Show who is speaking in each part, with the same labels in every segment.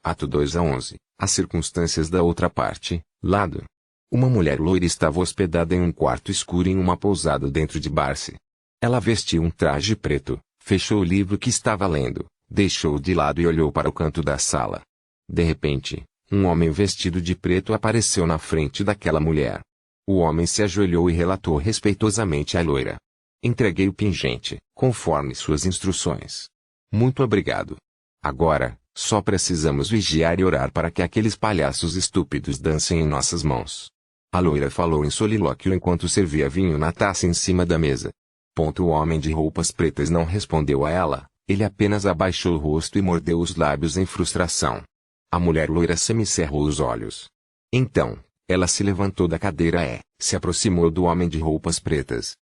Speaker 1: Ato 2 a 11. As circunstâncias da outra parte, lado. Uma mulher loira estava hospedada em um quarto escuro em uma pousada dentro de Barce. Ela vestia um traje preto, fechou o livro que estava lendo, deixou-o de lado e olhou para o canto da sala. De repente, um homem vestido de preto apareceu na frente daquela mulher. O homem se ajoelhou e relatou respeitosamente à loira. Entreguei o pingente, conforme suas instruções. Muito obrigado. Agora, só precisamos vigiar e orar para que aqueles palhaços estúpidos dancem em nossas mãos. A loira falou em solilóquio enquanto servia vinho na taça em cima da mesa. O homem de roupas pretas não respondeu a ela, ele apenas abaixou o rosto e mordeu os lábios em frustração. A mulher loira semicerrou os olhos. Então, ela se levantou da cadeira e se aproximou do homem de roupas pretas.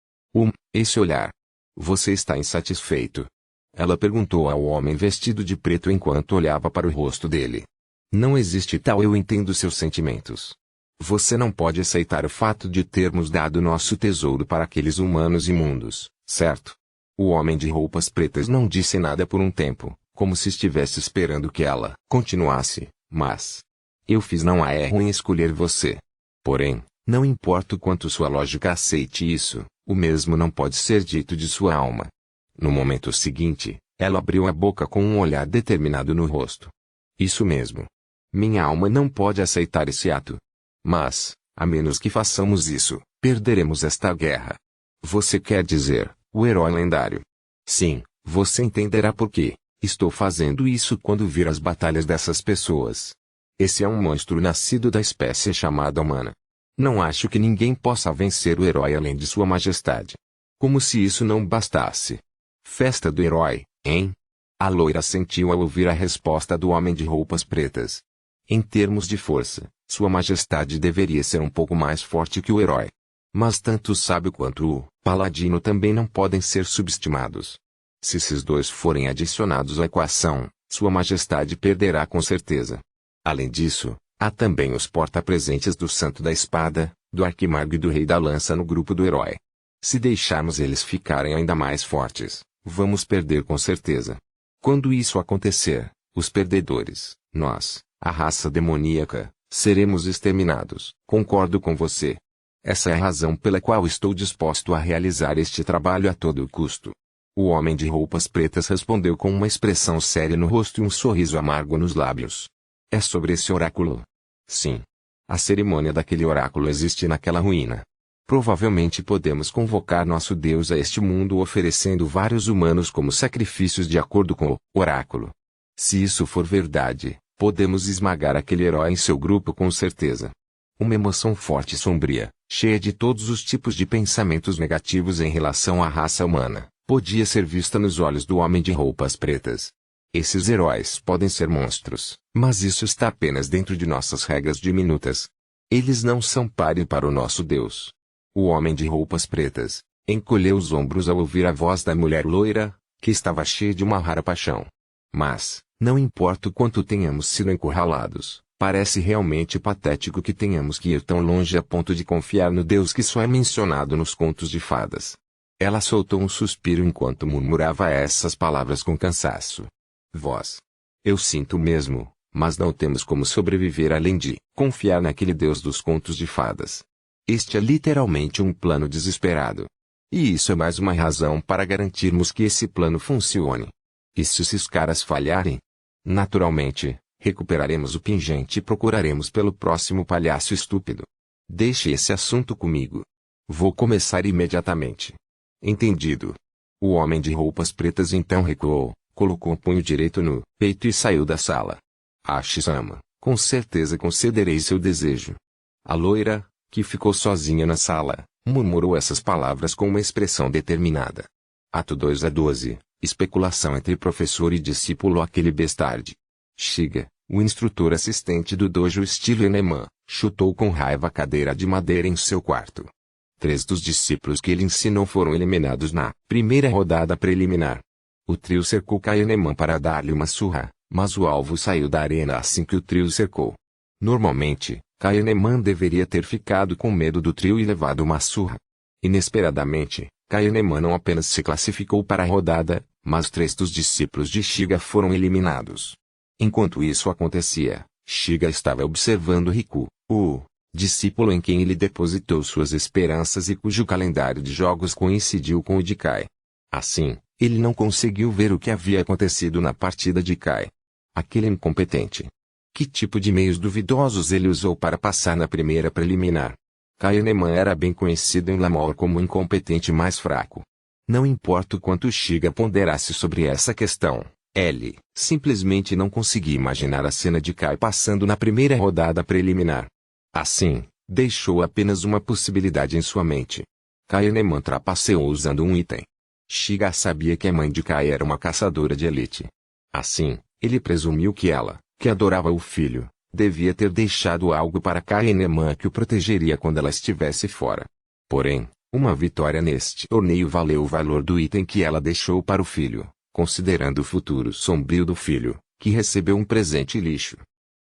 Speaker 1: Esse olhar. Você está insatisfeito? Ela perguntou ao homem vestido de preto enquanto olhava para o rosto dele. Não existe tal, eu entendo seus sentimentos. Você não pode aceitar o fato de termos dado nosso tesouro para aqueles humanos imundos, certo? O homem de roupas pretas não disse nada por um tempo, como se estivesse esperando que ela continuasse, mas... Eu fiz não há erro em escolher você. Porém, não importa o quanto sua lógica aceite isso, o mesmo não pode ser dito de sua alma. No momento seguinte, ela abriu a boca com um olhar determinado no rosto. Isso mesmo. Minha alma não pode aceitar esse ato. Mas, a menos que façamos isso, perderemos esta guerra. Você quer dizer, o herói lendário? Sim, você entenderá por quê. Estou fazendo isso quando vir as batalhas dessas pessoas. Esse é um monstro nascido da espécie chamada humana. Não acho que ninguém possa vencer o herói além de sua majestade. Como se isso não bastasse. Festa do herói, hein? A loira sentiu ao ouvir a resposta do homem de roupas pretas. Em termos de força, sua majestade deveria ser um pouco mais forte que o herói. Mas tanto o sábio quanto o paladino também não podem ser subestimados. Se esses dois forem adicionados à equação, sua majestade perderá com certeza. Além disso, há também os porta-presentes do Santo da Espada, do Arquimago e do Rei da Lança no grupo do herói. Se deixarmos eles ficarem ainda mais fortes, vamos perder com certeza. Quando isso acontecer, os perdedores, nós, a raça demoníaca, seremos exterminados. Concordo com você. Essa é a razão pela qual estou disposto a realizar este trabalho a todo custo. O homem de roupas pretas respondeu com uma expressão séria no rosto e um sorriso amargo nos lábios. É sobre esse oráculo? Sim. A cerimônia daquele oráculo existe naquela ruína. Provavelmente podemos convocar nosso Deus a este mundo oferecendo vários humanos como sacrifícios de acordo com o oráculo. Se isso for verdade, podemos esmagar aquele herói em seu grupo com certeza. Uma emoção forte e sombria, cheia de todos os tipos de pensamentos negativos em relação à raça humana, podia ser vista nos olhos do homem de roupas pretas. Esses heróis podem ser monstros, mas isso está apenas dentro de nossas regras diminutas. Eles não são páreo para o nosso Deus. O homem de roupas pretas encolheu os ombros ao ouvir a voz da mulher loira, que estava cheia de uma rara paixão. Mas, não importa o quanto tenhamos sido encurralados, parece realmente patético que tenhamos que ir tão longe a ponto de confiar no Deus que só é mencionado nos contos de fadas. Ela soltou um suspiro enquanto murmurava essas palavras com cansaço. Voz. Eu sinto mesmo, mas não temos como sobreviver além de confiar naquele Deus dos contos de fadas. Este é literalmente um plano desesperado. E isso é mais uma razão para garantirmos que esse plano funcione. E se esses caras falharem? Naturalmente, recuperaremos o pingente e procuraremos pelo próximo palhaço estúpido. Deixe esse assunto comigo. Vou começar imediatamente. Entendido. O homem de roupas pretas então recuou, colocou o punho direito no peito e saiu da sala. Ashi-sama, com certeza concederei seu desejo. A loira, que ficou sozinha na sala, murmurou essas palavras com uma expressão determinada. Ato 2 a 12. Especulação entre professor e discípulo. Aquele bestarde. Shiga, o instrutor assistente do dojo estilo Eneman, chutou com raiva a cadeira de madeira em seu quarto. 3 dos discípulos que ele ensinou foram eliminados na primeira rodada preliminar. O trio cercou Kaeneman para dar-lhe uma surra, mas o alvo saiu da arena assim que o trio cercou. Normalmente, Kaeneman deveria ter ficado com medo do trio e levado uma surra. Inesperadamente, Kaeneman não apenas se classificou para a rodada, mas 3 dos discípulos de Shiga foram eliminados. Enquanto isso acontecia, Shiga estava observando Riku, o discípulo em quem ele depositou suas esperanças e cujo calendário de jogos coincidiu com o de Kai. Assim, ele não conseguiu ver o que havia acontecido na partida de Kai. Aquele incompetente. Que tipo de meios duvidosos ele usou para passar na primeira preliminar? Kai Eneman era bem conhecido em Lamor como o incompetente mais fraco. Não importa o quanto Shiga ponderasse sobre essa questão, ele simplesmente não conseguia imaginar a cena de Kai passando na primeira rodada preliminar. Assim, deixou apenas uma possibilidade em sua mente. Kai Eneman trapaceou usando um item. Shiga sabia que a mãe de Kai era uma caçadora de elite. Assim, ele presumiu que ela, que adorava o filho, devia ter deixado algo para Kai Eneman que o protegeria quando ela estivesse fora. Porém, uma vitória neste torneio valeu o valor do item que ela deixou para o filho, considerando o futuro sombrio do filho, que recebeu um presente lixo.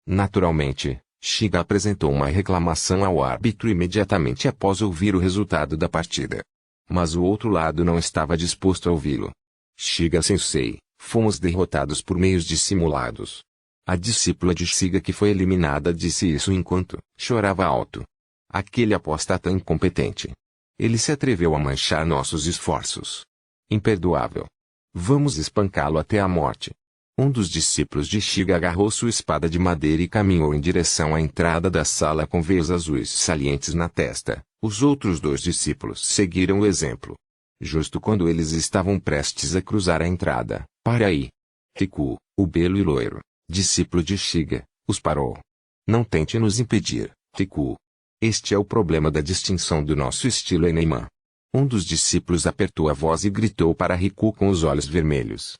Speaker 1: Naturalmente, Shiga apresentou uma reclamação ao árbitro imediatamente após ouvir o resultado da partida. Mas o outro lado não estava disposto a ouvi-lo. Shiga-sensei, fomos derrotados por meios dissimulados. A discípula de Shiga que foi eliminada disse isso enquanto chorava alto. Aquele apóstata incompetente. Ele se atreveu a manchar nossos esforços. Imperdoável. Vamos espancá-lo até a morte. Um dos discípulos de Shiga agarrou sua espada de madeira e caminhou em direção à entrada da sala com veios azuis salientes na testa. Os outros dois discípulos seguiram o exemplo. Justo quando eles estavam prestes a cruzar a entrada, "Pare aí!" Riku, o belo e loiro, discípulo de Shiga, os parou. "Não tente nos impedir, Riku. Este é o problema da distinção do nosso estilo Eneman." Um dos discípulos apertou a voz e gritou para Riku com os olhos vermelhos.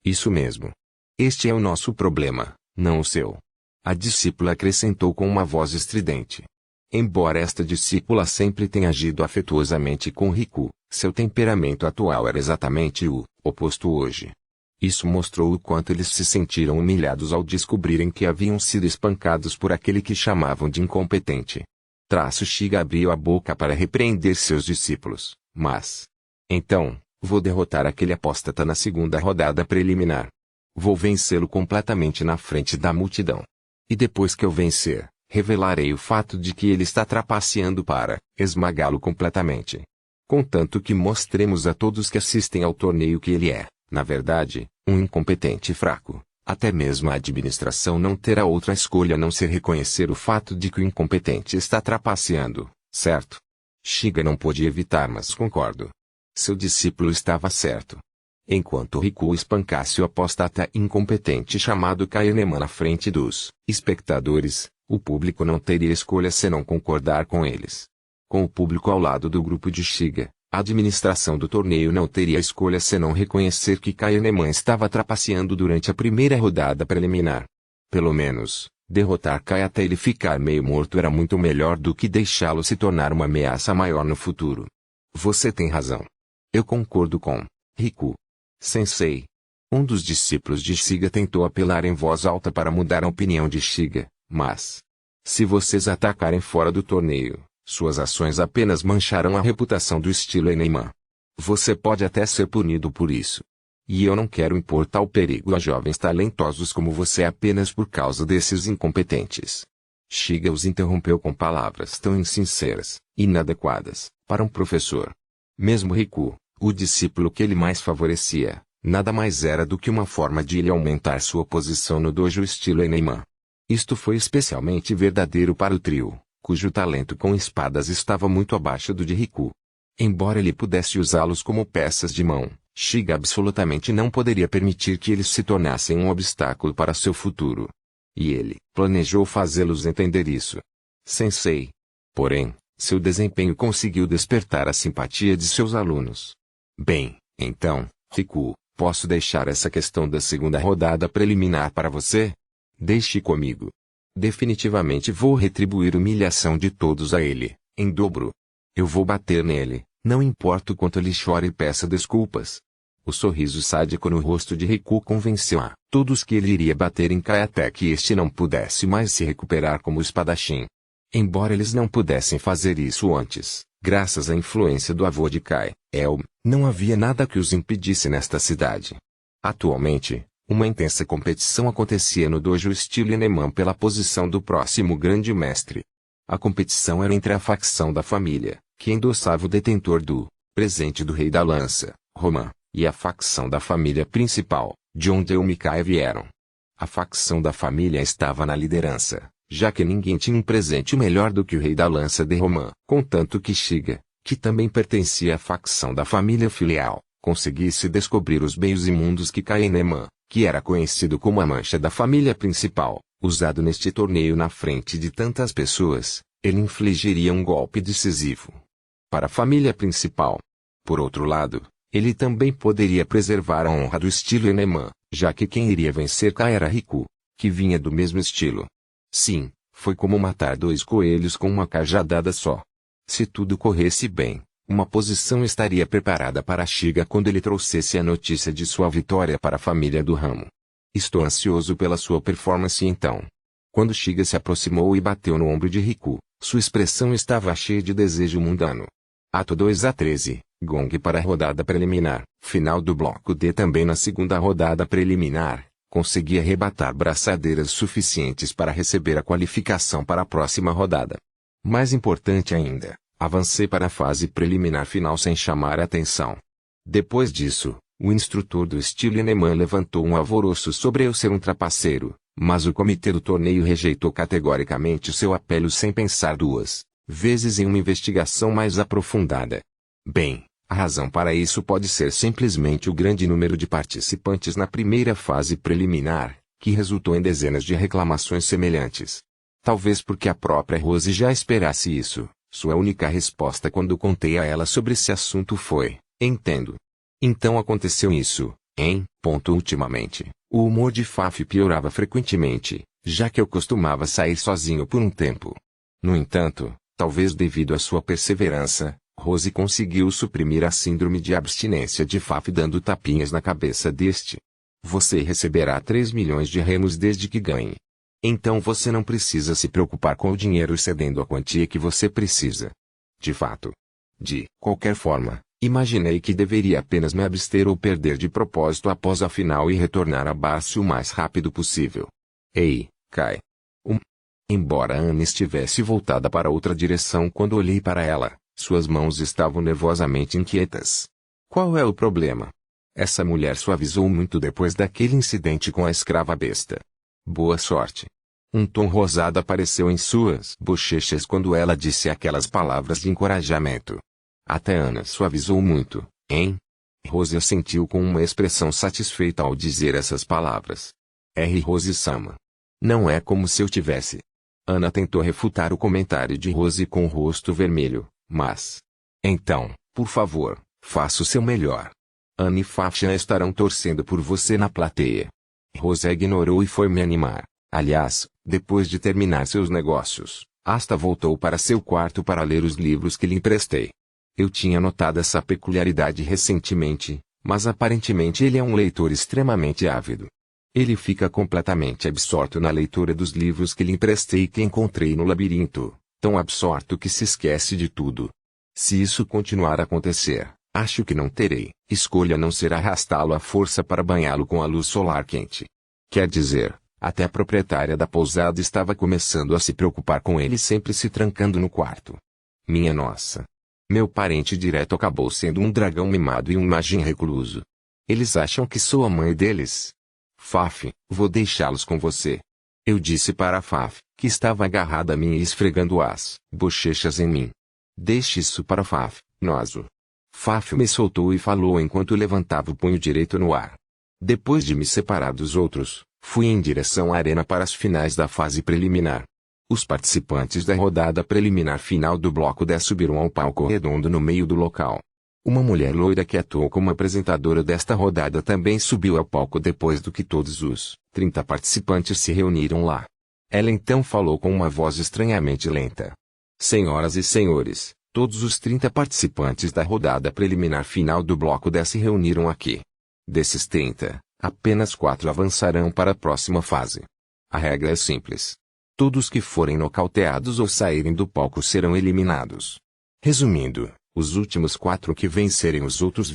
Speaker 1: "Isso mesmo. Este é o nosso problema, não o seu." A discípula acrescentou com uma voz estridente. Embora esta discípula sempre tenha agido afetuosamente com Riku, seu temperamento atual era exatamente o oposto hoje. Isso mostrou o quanto eles se sentiram humilhados ao descobrirem que haviam sido espancados por aquele que chamavam de incompetente. Shiga abriu a boca para repreender seus discípulos, mas... "Então, vou derrotar aquele apóstata na segunda rodada preliminar. Vou vencê-lo completamente na frente da multidão. E depois que eu vencer, revelarei o fato de que ele está trapaceando para esmagá-lo completamente. Contanto que mostremos a todos que assistem ao torneio que ele é, na verdade, um incompetente fraco. Até mesmo a administração não terá outra escolha a não ser reconhecer o fato de que o incompetente está trapaceando, certo?" Shiga não pôde evitar, mas concordo. Seu discípulo estava certo. Enquanto Riku espancasse o apóstata incompetente chamado Kai Eneman na frente dos espectadores, o público não teria escolha senão concordar com eles. Com o público ao lado do grupo de Shiga, a administração do torneio não teria escolha senão reconhecer que Kai Eneman estava trapaceando durante a primeira rodada preliminar. Pelo menos, derrotar Kai até ele ficar meio morto era muito melhor do que deixá-lo se tornar uma ameaça maior no futuro. Você tem razão. Eu concordo com Riku. Sensei. Um dos discípulos de Shiga tentou apelar em voz alta para mudar a opinião de Shiga, mas... se vocês atacarem fora do torneio, suas ações apenas mancharão a reputação do estilo Eneman. Você pode até ser punido por isso. E eu não quero impor tal perigo a jovens talentosos como você apenas por causa desses incompetentes. Shiga os interrompeu com palavras tão insinceras, inadequadas, para um professor. Mesmo Riku, o discípulo que ele mais favorecia, nada mais era do que uma forma de ele aumentar sua posição no dojo estilo Eneman. Isto foi especialmente verdadeiro para o trio, cujo talento com espadas estava muito abaixo do de Riku. Embora ele pudesse usá-los como peças de mão, Shiga absolutamente não poderia permitir que eles se tornassem um obstáculo para seu futuro. E ele planejou fazê-los entender isso. Sensei. Porém, seu desempenho conseguiu despertar a simpatia de seus alunos. Bem, então, Riku, posso deixar essa questão da segunda rodada preliminar para você? Deixe comigo. Definitivamente vou retribuir a humilhação de todos a ele, em dobro. Eu vou bater nele, não importa o quanto ele chore e peça desculpas. O sorriso sádico no rosto de Riku convenceu a todos que ele iria bater em Kai até que este não pudesse mais se recuperar como espadachim. Embora eles não pudessem fazer isso antes, graças à influência do avô de Kai, não havia nada que os impedisse nesta cidade. Atualmente, Uma intensa competição acontecia no dojo estilo Enemã pela posição do próximo grande mestre. A competição era entre a facção da família, que endossava o detentor do presente do Rei da Lança, Roman, e a facção da família principal, de onde eu e Mikaia vieram. A facção da família estava na liderança, já que ninguém tinha um presente melhor do que o Rei da Lança de Roman, contanto que Shiga, que também pertencia à facção da família filial, conseguisse descobrir os meios imundos que Kaeneman, que era conhecido como a mancha da família principal, usado neste torneio na frente de tantas pessoas, ele infligiria um golpe decisivo para a família principal. Por outro lado, ele também poderia preservar a honra do estilo Enemã, já que quem iria vencer Kai era Riku, que vinha do mesmo estilo. Sim, foi como matar dois coelhos com uma cajadada só. Se tudo corresse bem, uma posição estaria preparada para Shiga quando ele trouxesse a notícia de sua vitória para a família do ramo. Estou ansioso pela sua performance então. Quando Shiga se aproximou e bateu no ombro de Riku, sua expressão estava cheia de desejo mundano. Ato 2-13, Gong para a rodada preliminar. Final do bloco D. Também na segunda rodada preliminar, consegui arrebatar braçadeiras suficientes para receber a qualificação para a próxima rodada. Mais importante ainda, avancei para a fase preliminar final sem chamar a atenção. Depois disso, o instrutor do estilo Enemã levantou um alvoroço sobre eu ser um trapaceiro, mas o comitê do torneio rejeitou categoricamente seu apelo sem pensar duas vezes em uma investigação mais aprofundada. Bem, a razão para isso pode ser simplesmente o grande número de participantes na primeira fase preliminar, que resultou em dezenas de reclamações semelhantes. Talvez porque a própria Rose já esperasse isso, sua única resposta quando contei a ela sobre esse assunto foi: entendo. Então aconteceu isso, hein? Ultimamente, o humor de Faf piorava frequentemente, já que eu costumava sair sozinho por um tempo. No entanto, talvez devido à sua perseverança, Rose conseguiu suprimir a síndrome de abstinência de Faf dando tapinhas na cabeça deste. Você receberá 3 milhões de remos desde que ganhe. Então você não precisa se preocupar com o dinheiro excedendo a quantia que você precisa. De fato. De qualquer forma, imaginei que deveria apenas me abster ou perder de propósito após a final e retornar a Barça o mais rápido possível. Ei, Kai. Embora Anne estivesse voltada para outra direção quando olhei para ela, suas mãos estavam nervosamente inquietas. Qual é o problema? Essa mulher suavizou muito depois daquele incidente com a escrava besta. Boa sorte. Um tom rosado apareceu em suas bochechas quando ela disse aquelas palavras de encorajamento. Até Ana suavizou muito, hein? Rose assentiu com uma expressão satisfeita ao dizer essas palavras. Rose-sama. Não é como se eu tivesse. Ana tentou refutar o comentário de Rose com o rosto vermelho, mas... Então, por favor, faça o seu melhor. Anne e Fafia estarão torcendo por você na plateia. Rose ignorou e foi me animar. Aliás, depois de terminar seus negócios, Asta voltou para seu quarto para ler os livros que lhe emprestei. Eu tinha notado essa peculiaridade recentemente, mas aparentemente ele é um leitor extremamente ávido. Ele fica completamente absorto na leitura dos livros que lhe emprestei e que encontrei no labirinto, tão absorto que se esquece de tudo. Se isso continuar a acontecer, acho que não terei escolha a não ser arrastá-lo à força para banhá-lo com a luz solar quente. Quer dizer, até a proprietária da pousada estava começando a se preocupar com ele sempre se trancando no quarto. Minha nossa! Meu parente direto acabou sendo um dragão mimado e um magin recluso. Eles acham que sou a mãe deles. Faf, vou deixá-los com você. Eu disse para Faf, que estava agarrada a mim e esfregando as bochechas em mim. Deixe isso para Faf, noso. Faf me soltou e falou enquanto levantava o punho direito no ar. Depois de me separar dos outros, fui em direção à arena para as finais da fase preliminar. Os participantes da rodada preliminar final do bloco 10 subiram ao palco redondo no meio do local. Uma mulher loira que atuou como apresentadora desta rodada também subiu ao palco depois do que todos os 30 participantes se reuniram lá. Ela então falou com uma voz estranhamente lenta. Senhoras e senhores, todos os 30 participantes da rodada preliminar final do bloco 10 se reuniram aqui. Desses 30, apenas 4 avançarão para a próxima fase. A regra é simples. Todos que forem nocauteados ou saírem do palco serão eliminados. Resumindo, os últimos 4 que vencerem os outros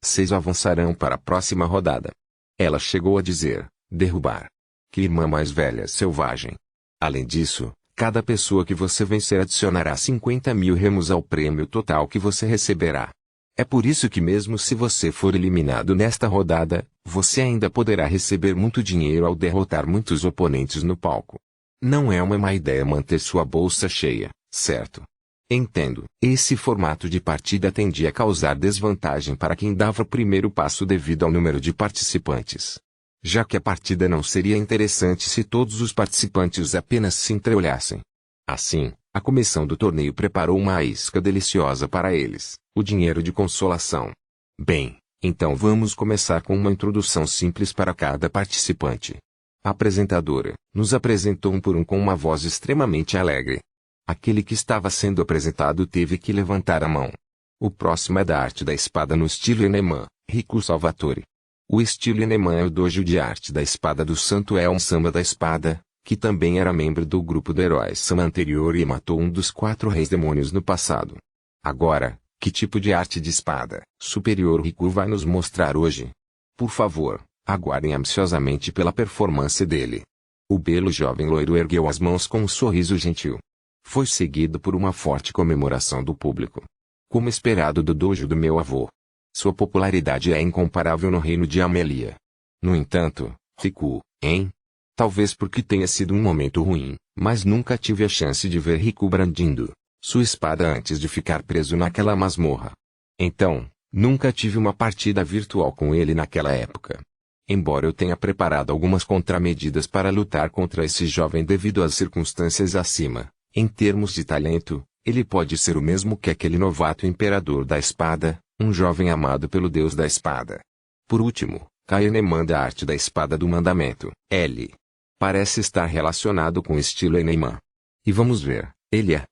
Speaker 1: 6 avançarão para a próxima rodada. Ela chegou a dizer, derrubar. Que irmã mais velha selvagem. Além disso, cada pessoa que você vencer adicionará 50.000 remos ao prêmio total que você receberá. É por isso que mesmo se você for eliminado nesta rodada, você ainda poderá receber muito dinheiro ao derrotar muitos oponentes no palco. Não é uma má ideia manter sua bolsa cheia, certo? Entendo. Esse formato de partida tendia a causar desvantagem para quem dava o primeiro passo devido ao número de participantes. Já que a partida não seria interessante se todos os participantes apenas se entreolhassem. Assim, a comissão do torneio preparou uma isca deliciosa para eles, o dinheiro de consolação. Bem, então vamos começar com uma introdução simples para cada participante. A apresentadora nos apresentou um por um com uma voz extremamente alegre. Aquele que estava sendo apresentado teve que levantar a mão. O próximo é da arte da espada no estilo Enemã, Riku Salvatore. O estilo Enemã é o dojo de arte da espada do Santo Elmo Samba da Espada, que também era membro do grupo do herói Sama anterior e matou um dos 4 reis demônios no passado. Agora, que tipo de arte de espada superior Riku vai nos mostrar hoje? Por favor, aguardem ansiosamente pela performance dele. O belo jovem loiro ergueu as mãos com um sorriso gentil. Foi seguido por uma forte comemoração do público. Como esperado do dojo do meu avô. Sua popularidade é incomparável no reino de Amelia. No entanto, Riku, hein? Talvez porque tenha sido um momento ruim, mas nunca tive a chance de ver Riku brandindo sua espada antes de ficar preso naquela masmorra. Então, nunca tive uma partida virtual com ele naquela época. Embora eu tenha preparado algumas contramedidas para lutar contra esse jovem devido às circunstâncias acima, em termos de talento, ele pode ser o mesmo que aquele novato imperador da espada, um jovem amado pelo deus da espada. Por último, Kaenemã da arte da espada do mandamento, L. Parece estar relacionado com o estilo Enemã. E vamos ver, ele é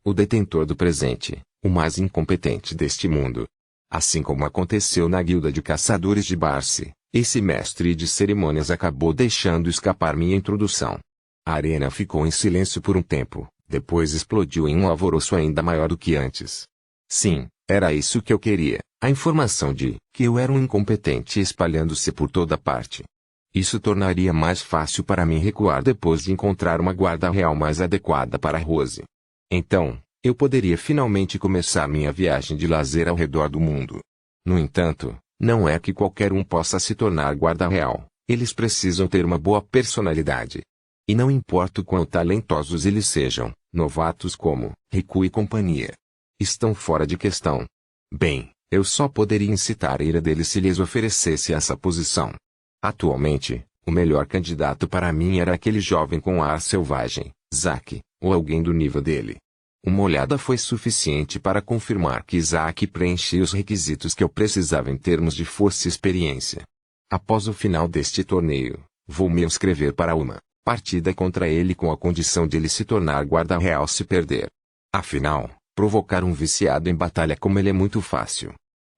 Speaker 1: o detentor do presente, o mais incompetente deste mundo. Assim como aconteceu na guilda de caçadores de Barce, esse mestre de cerimônias acabou deixando escapar minha introdução. A arena ficou em silêncio por um tempo, depois explodiu em um alvoroço ainda maior do que antes. Sim, era isso que eu queria, a informação de que eu era um incompetente espalhando-se por toda parte. Isso tornaria mais fácil para mim recuar depois de encontrar uma guarda real mais adequada para Rose. Então, eu poderia finalmente começar minha viagem de lazer ao redor do mundo. No entanto, não é que qualquer um possa se tornar guarda real, eles precisam ter uma boa personalidade. E não importa o quão talentosos eles sejam, novatos como Riku e companhia estão fora de questão. Bem, eu só poderia incitar a ira deles se lhes oferecesse essa posição. Atualmente, o melhor candidato para mim era aquele jovem com ar selvagem, Zack, ou alguém do nível dele. Uma olhada foi suficiente para confirmar que Zack preenchia os requisitos que eu precisava em termos de força e experiência. Após o final deste torneio, vou me inscrever para uma partida contra ele com a condição de ele se tornar guarda real se perder. Afinal, provocar um viciado em batalha como ele é muito fácil.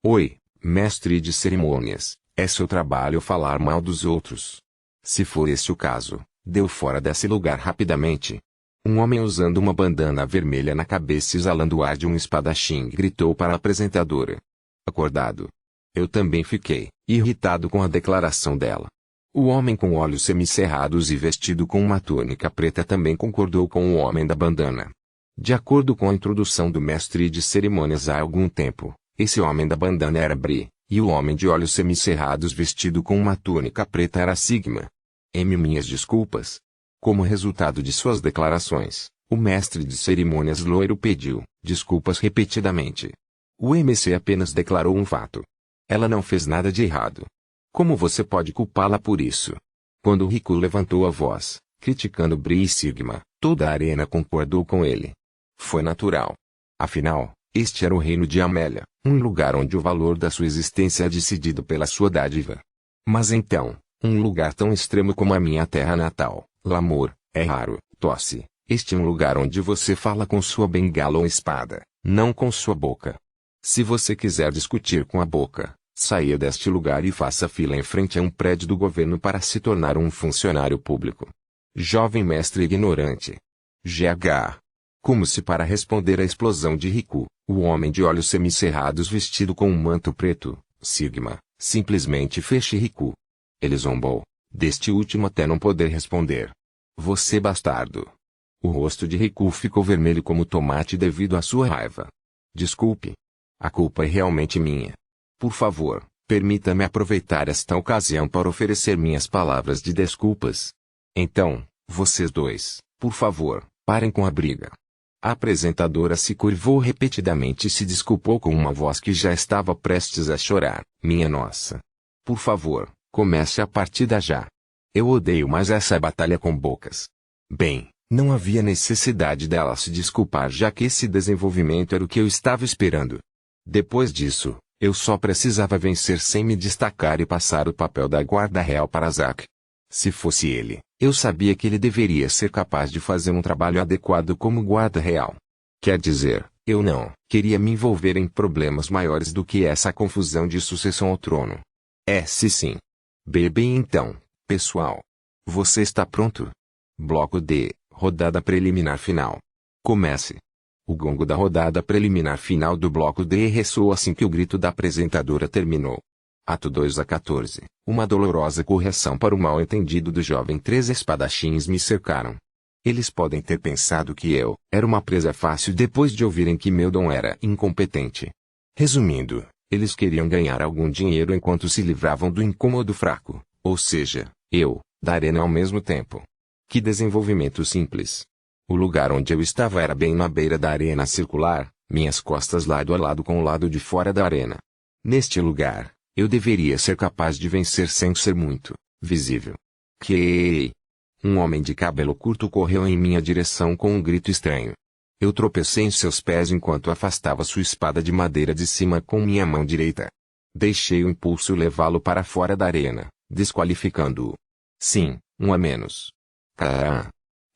Speaker 1: Oi, mestre de cerimônias, é seu trabalho falar mal dos outros. Se for esse o caso, deu fora desse lugar rapidamente. Um homem usando uma bandana vermelha na cabeça e exalando o ar de um espadachim gritou para a apresentadora. Acordado. Eu também fiquei irritado com a declaração dela. O homem com olhos semicerrados e vestido com uma túnica preta também concordou com o homem da bandana. De acordo com a introdução do mestre de cerimônias há algum tempo, esse homem da bandana era Bri, e o homem de olhos semicerrados vestido com uma túnica preta era Sigma. Minhas desculpas. Como resultado de suas declarações, o mestre de cerimônias loiro pediu desculpas repetidamente. O MC apenas declarou um fato. Ela não fez nada de errado. Como você pode culpá-la por isso? Quando Riku levantou a voz, criticando Bri e Sigma, toda a arena concordou com ele. Foi natural. Afinal, este era o reino de Amélia, um lugar onde o valor da sua existência é decidido pela sua dádiva. Mas então, um lugar tão extremo como a minha terra natal, Lamor, é raro, tosse. Este é um lugar onde você fala com sua bengala ou espada, não com sua boca. Se você quiser discutir com a boca, saia deste lugar e faça fila em frente a um prédio do governo para se tornar um funcionário público. Jovem mestre ignorante. GH. Como se para responder à explosão de Riku, o homem de olhos semicerrados vestido com um manto preto, Sigma, Simplesmente feche Riku. Ele zombou, deste último até não poder responder. Você bastardo. O rosto de Riku ficou vermelho como tomate devido à sua raiva. Desculpe. A culpa é realmente minha. Por favor, permita-me aproveitar esta ocasião para oferecer minhas palavras de desculpas. Então, vocês dois, por favor, parem com a briga. A apresentadora se curvou repetidamente e se desculpou com uma voz que já estava prestes a chorar. Minha nossa. Por favor, comece a partida já. Eu odeio mais essa batalha com bocas. Bem, não havia necessidade dela se desculpar já que esse desenvolvimento era o que eu estava esperando. Depois disso, eu só precisava vencer sem me destacar e passar o papel da guarda real para Zack. Se fosse ele, eu sabia que ele deveria ser capaz de fazer um trabalho adequado como guarda real. Quer dizer, eu não queria me envolver em problemas maiores do que essa confusão de sucessão ao trono. Sim. Bem então, pessoal. Você está pronto? Bloco D, rodada preliminar final. Comece. O gongo da rodada preliminar final do bloco D ressoou assim que o grito da apresentadora terminou. Ato 2 a 14. Uma dolorosa correção para o mal-entendido do jovem. 3 espadachins me cercaram. Eles podem ter pensado que eu era uma presa fácil depois de ouvirem que meu dom era incompetente. Resumindo, eles queriam ganhar algum dinheiro enquanto se livravam do incômodo fraco, ou seja, eu, da arena ao mesmo tempo. Que desenvolvimento simples. O lugar onde eu estava era bem na beira da arena circular, minhas costas lado a lado com o lado de fora da arena. Neste lugar, eu deveria ser capaz de vencer sem ser muito visível. Um homem de cabelo curto correu em minha direção com um grito estranho. Eu tropecei em seus pés enquanto afastava sua espada de madeira de cima com minha mão direita. Deixei o impulso levá-lo para fora da arena, desqualificando-o. Sim, um a menos.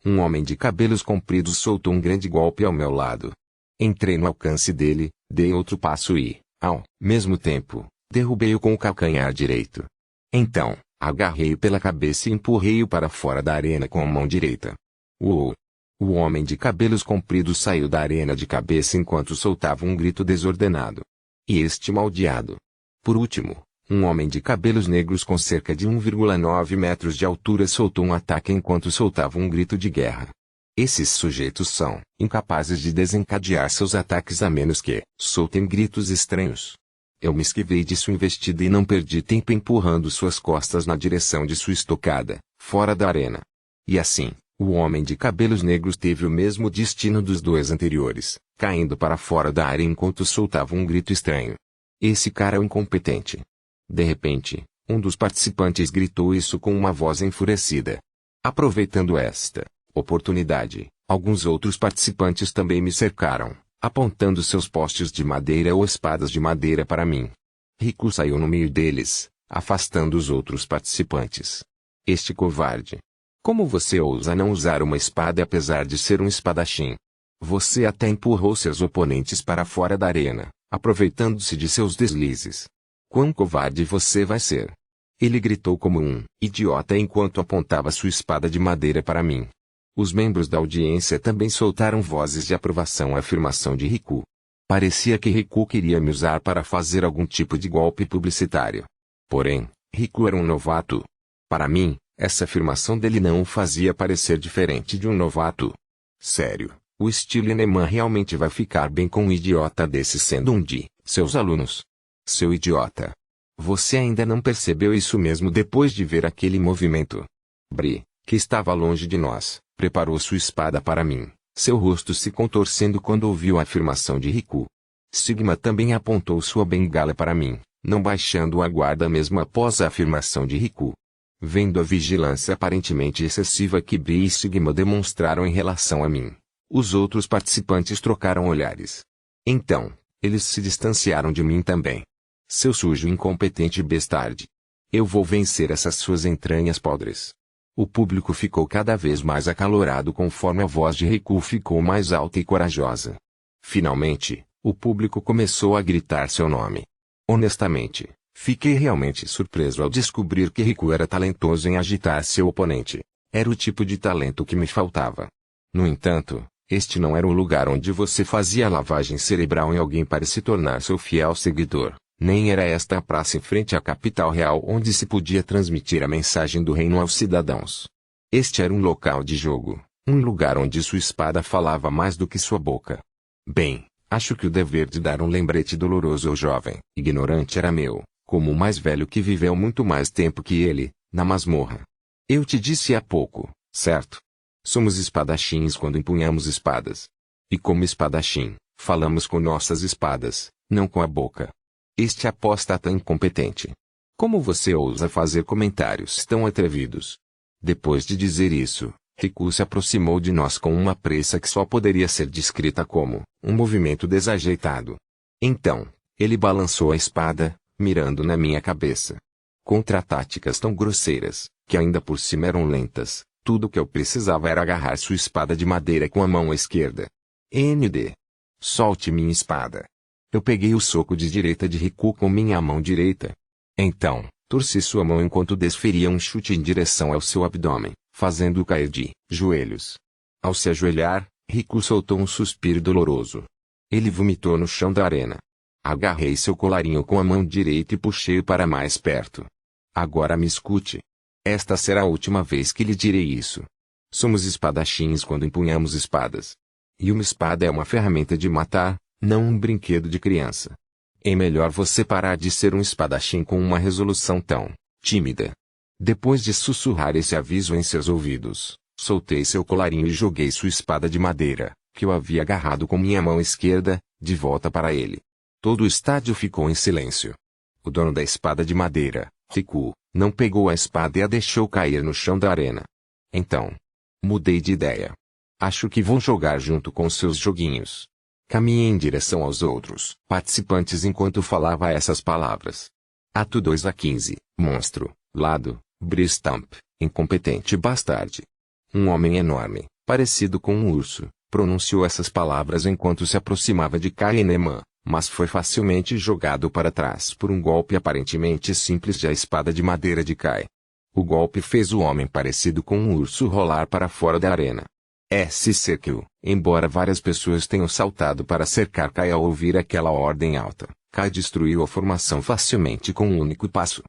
Speaker 1: Um homem de cabelos compridos soltou um grande golpe ao meu lado. Entrei no alcance dele, dei outro passo e, ao mesmo tempo, derrubei-o com o calcanhar direito. Então, agarrei-o pela cabeça e empurrei-o para fora da arena com a mão direita. O homem de cabelos compridos saiu da arena de cabeça enquanto soltava um grito desordenado. E este maldiado. Por último, um homem de cabelos negros com cerca de 1,9 metros de altura soltou um ataque enquanto soltava um grito de guerra. Esses sujeitos são incapazes de desencadear seus ataques a menos que soltem gritos estranhos. Eu me esquivei de sua investida e não perdi tempo empurrando suas costas na direção de sua estocada, fora da arena. E assim, o homem de cabelos negros teve o mesmo destino dos dois anteriores, caindo para fora da área enquanto soltava um grito estranho. Esse cara é um incompetente. De repente, um dos participantes gritou isso com uma voz enfurecida. Aproveitando esta oportunidade, alguns outros participantes também me cercaram, apontando seus postes de madeira ou espadas de madeira para mim. Riku saiu no meio deles, afastando os outros participantes. Este covarde. Como você ousa não usar uma espada apesar de ser um espadachim? Você até empurrou seus oponentes para fora da arena, aproveitando-se de seus deslizes. Quão covarde você vai ser? Ele gritou como um idiota enquanto apontava sua espada de madeira para mim. Os membros da audiência também soltaram vozes de aprovação à afirmação de Riku. Parecia que Riku queria me usar para fazer algum tipo de golpe publicitário. Porém, Riku era um novato. Para mim, essa afirmação dele não o fazia parecer diferente de um novato. Sério, o estilo Eneman realmente vai ficar bem com um idiota desse sendo um de seus alunos. Seu idiota. Você ainda não percebeu isso mesmo depois de ver aquele movimento. Bri, que estava longe de nós, preparou sua espada para mim, seu rosto se contorcendo quando ouviu a afirmação de Riku. Sigma também apontou sua bengala para mim, não baixando a guarda mesmo após a afirmação de Riku. Vendo a vigilância aparentemente excessiva que Bri e Sigma demonstraram em relação a mim, os outros participantes trocaram olhares. Então, eles se distanciaram de mim também. Seu sujo incompetente bestarde. Eu vou vencer essas suas entranhas podres. O público ficou cada vez mais acalorado conforme a voz de Riku ficou mais alta e corajosa. Finalmente, o público começou a gritar seu nome. Honestamente, fiquei realmente surpreso ao descobrir que Riku era talentoso em agitar seu oponente. Era o tipo de talento que me faltava. No entanto, este não era o lugar onde você fazia lavagem cerebral em alguém para se tornar seu fiel seguidor. Nem era esta a praça em frente à capital real onde se podia transmitir a mensagem do reino aos cidadãos. Este era um local de jogo, um lugar onde sua espada falava mais do que sua boca. Bem, acho que o dever de dar um lembrete doloroso ao jovem ignorante era meu, como o mais velho que viveu muito mais tempo que ele, na masmorra. Eu te disse há pouco, certo? Somos espadachins quando empunhamos espadas. E como espadachim, falamos com nossas espadas, não com a boca. Este apóstata incompetente. Como você ousa fazer comentários tão atrevidos? Depois de dizer isso, Riku se aproximou de nós com uma pressa que só poderia ser descrita como um movimento desajeitado. Então, ele balançou a espada, mirando na minha cabeça. Contra-táticas tão grosseiras, que ainda por cima eram lentas, tudo o que eu precisava era agarrar sua espada de madeira com a mão esquerda. ND. Solte minha espada. Eu peguei o soco de direita de Riku com minha mão direita. Então, torci sua mão enquanto desferia um chute em direção ao seu abdômen, fazendo-o cair de joelhos. Ao se ajoelhar, Riku soltou um suspiro doloroso. Ele vomitou no chão da arena. Agarrei seu colarinho com a mão direita e puxei-o para mais perto. Agora me escute. Esta será a última vez que lhe direi isso. Somos espadachins quando empunhamos espadas. E uma espada é uma ferramenta de matar, não um brinquedo de criança. É melhor você parar de ser um espadachim com uma resolução tão tímida. Depois de sussurrar esse aviso em seus ouvidos, soltei seu colarinho e joguei sua espada de madeira, que eu havia agarrado com minha mão esquerda, de volta para ele. Todo o estádio ficou em silêncio. O dono da espada de madeira, Riku, não pegou a espada e a deixou cair no chão da arena. Então, mudei de ideia. Acho que vou jogar junto com seus joguinhos. Caminhei em direção aos outros participantes enquanto falava essas palavras. Ato 2 a 15, monstro, lado, Bristamp, incompetente bastarde. Um homem enorme, parecido com um urso, pronunciou essas palavras enquanto se aproximava de Kaeneman, mas foi facilmente jogado para trás por um golpe aparentemente simples de a espada de madeira de Kai. O golpe fez o homem parecido com um urso rolar para fora da arena. SCQ, embora várias pessoas tenham saltado para cercar Kai ao ouvir aquela ordem alta, Kai destruiu a formação facilmente com um único passo.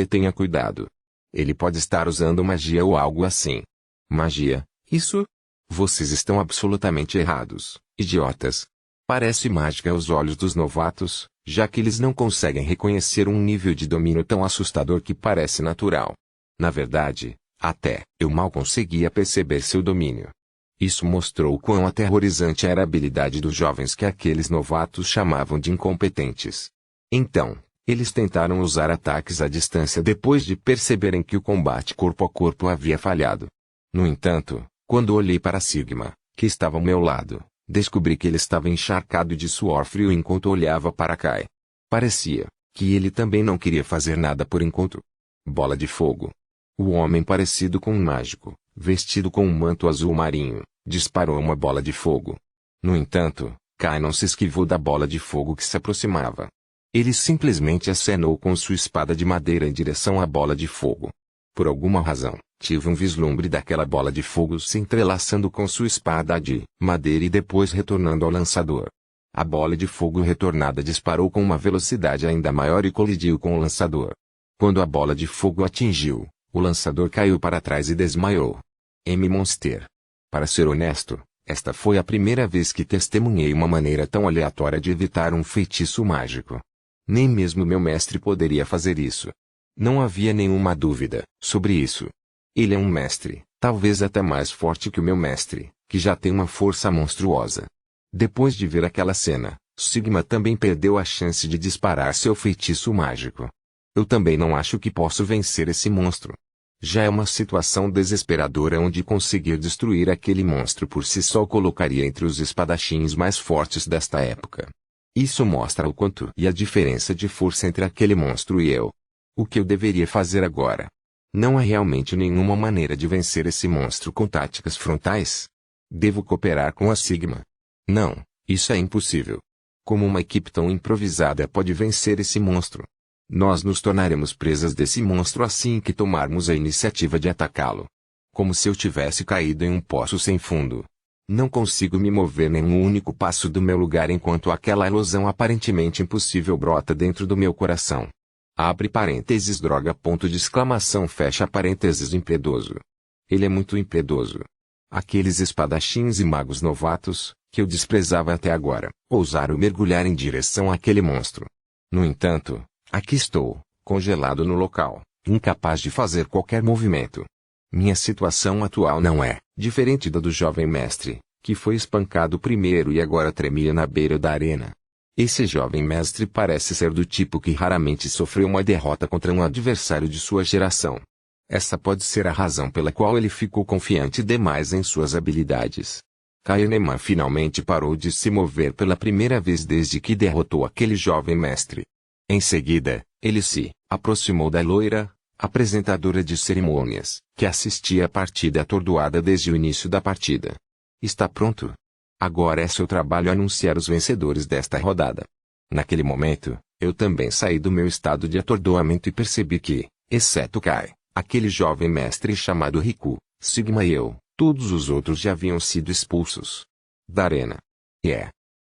Speaker 1: Tenha cuidado. Ele pode estar usando magia ou algo assim. Magia? Isso? Vocês estão absolutamente errados, idiotas. Parece mágica aos olhos dos novatos, já que eles não conseguem reconhecer um nível de domínio tão assustador que parece natural. Na verdade, até eu mal conseguia perceber seu domínio. Isso mostrou quão aterrorizante era a habilidade dos jovens que aqueles novatos chamavam de incompetentes. Então, eles tentaram usar ataques à distância depois de perceberem que o combate corpo a corpo havia falhado. No entanto, quando olhei para Sigma, que estava ao meu lado, descobri que ele estava encharcado de suor frio enquanto olhava para Kai. Parecia que ele também não queria fazer nada por enquanto. Bola de fogo. O homem parecido com um mágico, vestido com um manto azul marinho, disparou uma bola de fogo. No entanto, Kai não se esquivou da bola de fogo que se aproximava. Ele simplesmente acenou com sua espada de madeira em direção à bola de fogo. Por alguma razão, tive um vislumbre daquela bola de fogo se entrelaçando com sua espada de madeira e depois retornando ao lançador. A bola de fogo retornada disparou com uma velocidade ainda maior e colidiu com o lançador. Quando a bola de fogo atingiu, o lançador caiu para trás e desmaiou. Monster. Para ser honesto, esta foi a primeira vez que testemunhei uma maneira tão aleatória de evitar um feitiço mágico. Nem mesmo meu mestre poderia fazer isso. Não havia nenhuma dúvida sobre isso. Ele é um mestre, talvez até mais forte que o meu mestre, que já tem uma força monstruosa. Depois de ver aquela cena, Sigma também perdeu a chance de disparar seu feitiço mágico. Eu também não acho que posso vencer esse monstro. Já é uma situação desesperadora onde conseguir destruir aquele monstro por si só colocaria entre os espadachins mais fortes desta época. Isso mostra o quanto e a diferença de força entre aquele monstro e eu. O que eu deveria fazer agora? Não há realmente nenhuma maneira de vencer esse monstro com táticas frontais? Devo cooperar com a Sigma? Não, isso é impossível. Como uma equipe tão improvisada pode vencer esse monstro? Nós nos tornaremos presas desse monstro assim que tomarmos a iniciativa de atacá-lo. Como se eu tivesse caído em um poço sem fundo. Não consigo me mover nem um único passo do meu lugar enquanto aquela ilusão aparentemente impossível brota dentro do meu coração. Abre parênteses droga ponto de exclamação fecha parênteses impiedoso. Ele é muito impiedoso. Aqueles espadachins e magos novatos, que eu desprezava até agora, ousaram mergulhar em direção àquele monstro. No entanto, aqui estou, congelado no local, incapaz de fazer qualquer movimento. Minha situação atual não é diferente da do jovem mestre, que foi espancado primeiro e agora tremia na beira da arena. Esse jovem mestre parece ser do tipo que raramente sofreu uma derrota contra um adversário de sua geração. Essa pode ser a razão pela qual ele ficou confiante demais em suas habilidades. Kahneman finalmente parou de se mover pela primeira vez desde que derrotou aquele jovem mestre. Em seguida, ele se aproximou da loira, apresentadora de cerimônias, que assistia à partida atordoada desde o início da partida. Está pronto? Agora é seu trabalho anunciar os vencedores desta rodada. Naquele momento, eu também saí do meu estado de atordoamento e percebi que, exceto Kai, aquele jovem mestre chamado Riku, Sigma e eu, todos os outros já haviam sido expulsos da arena.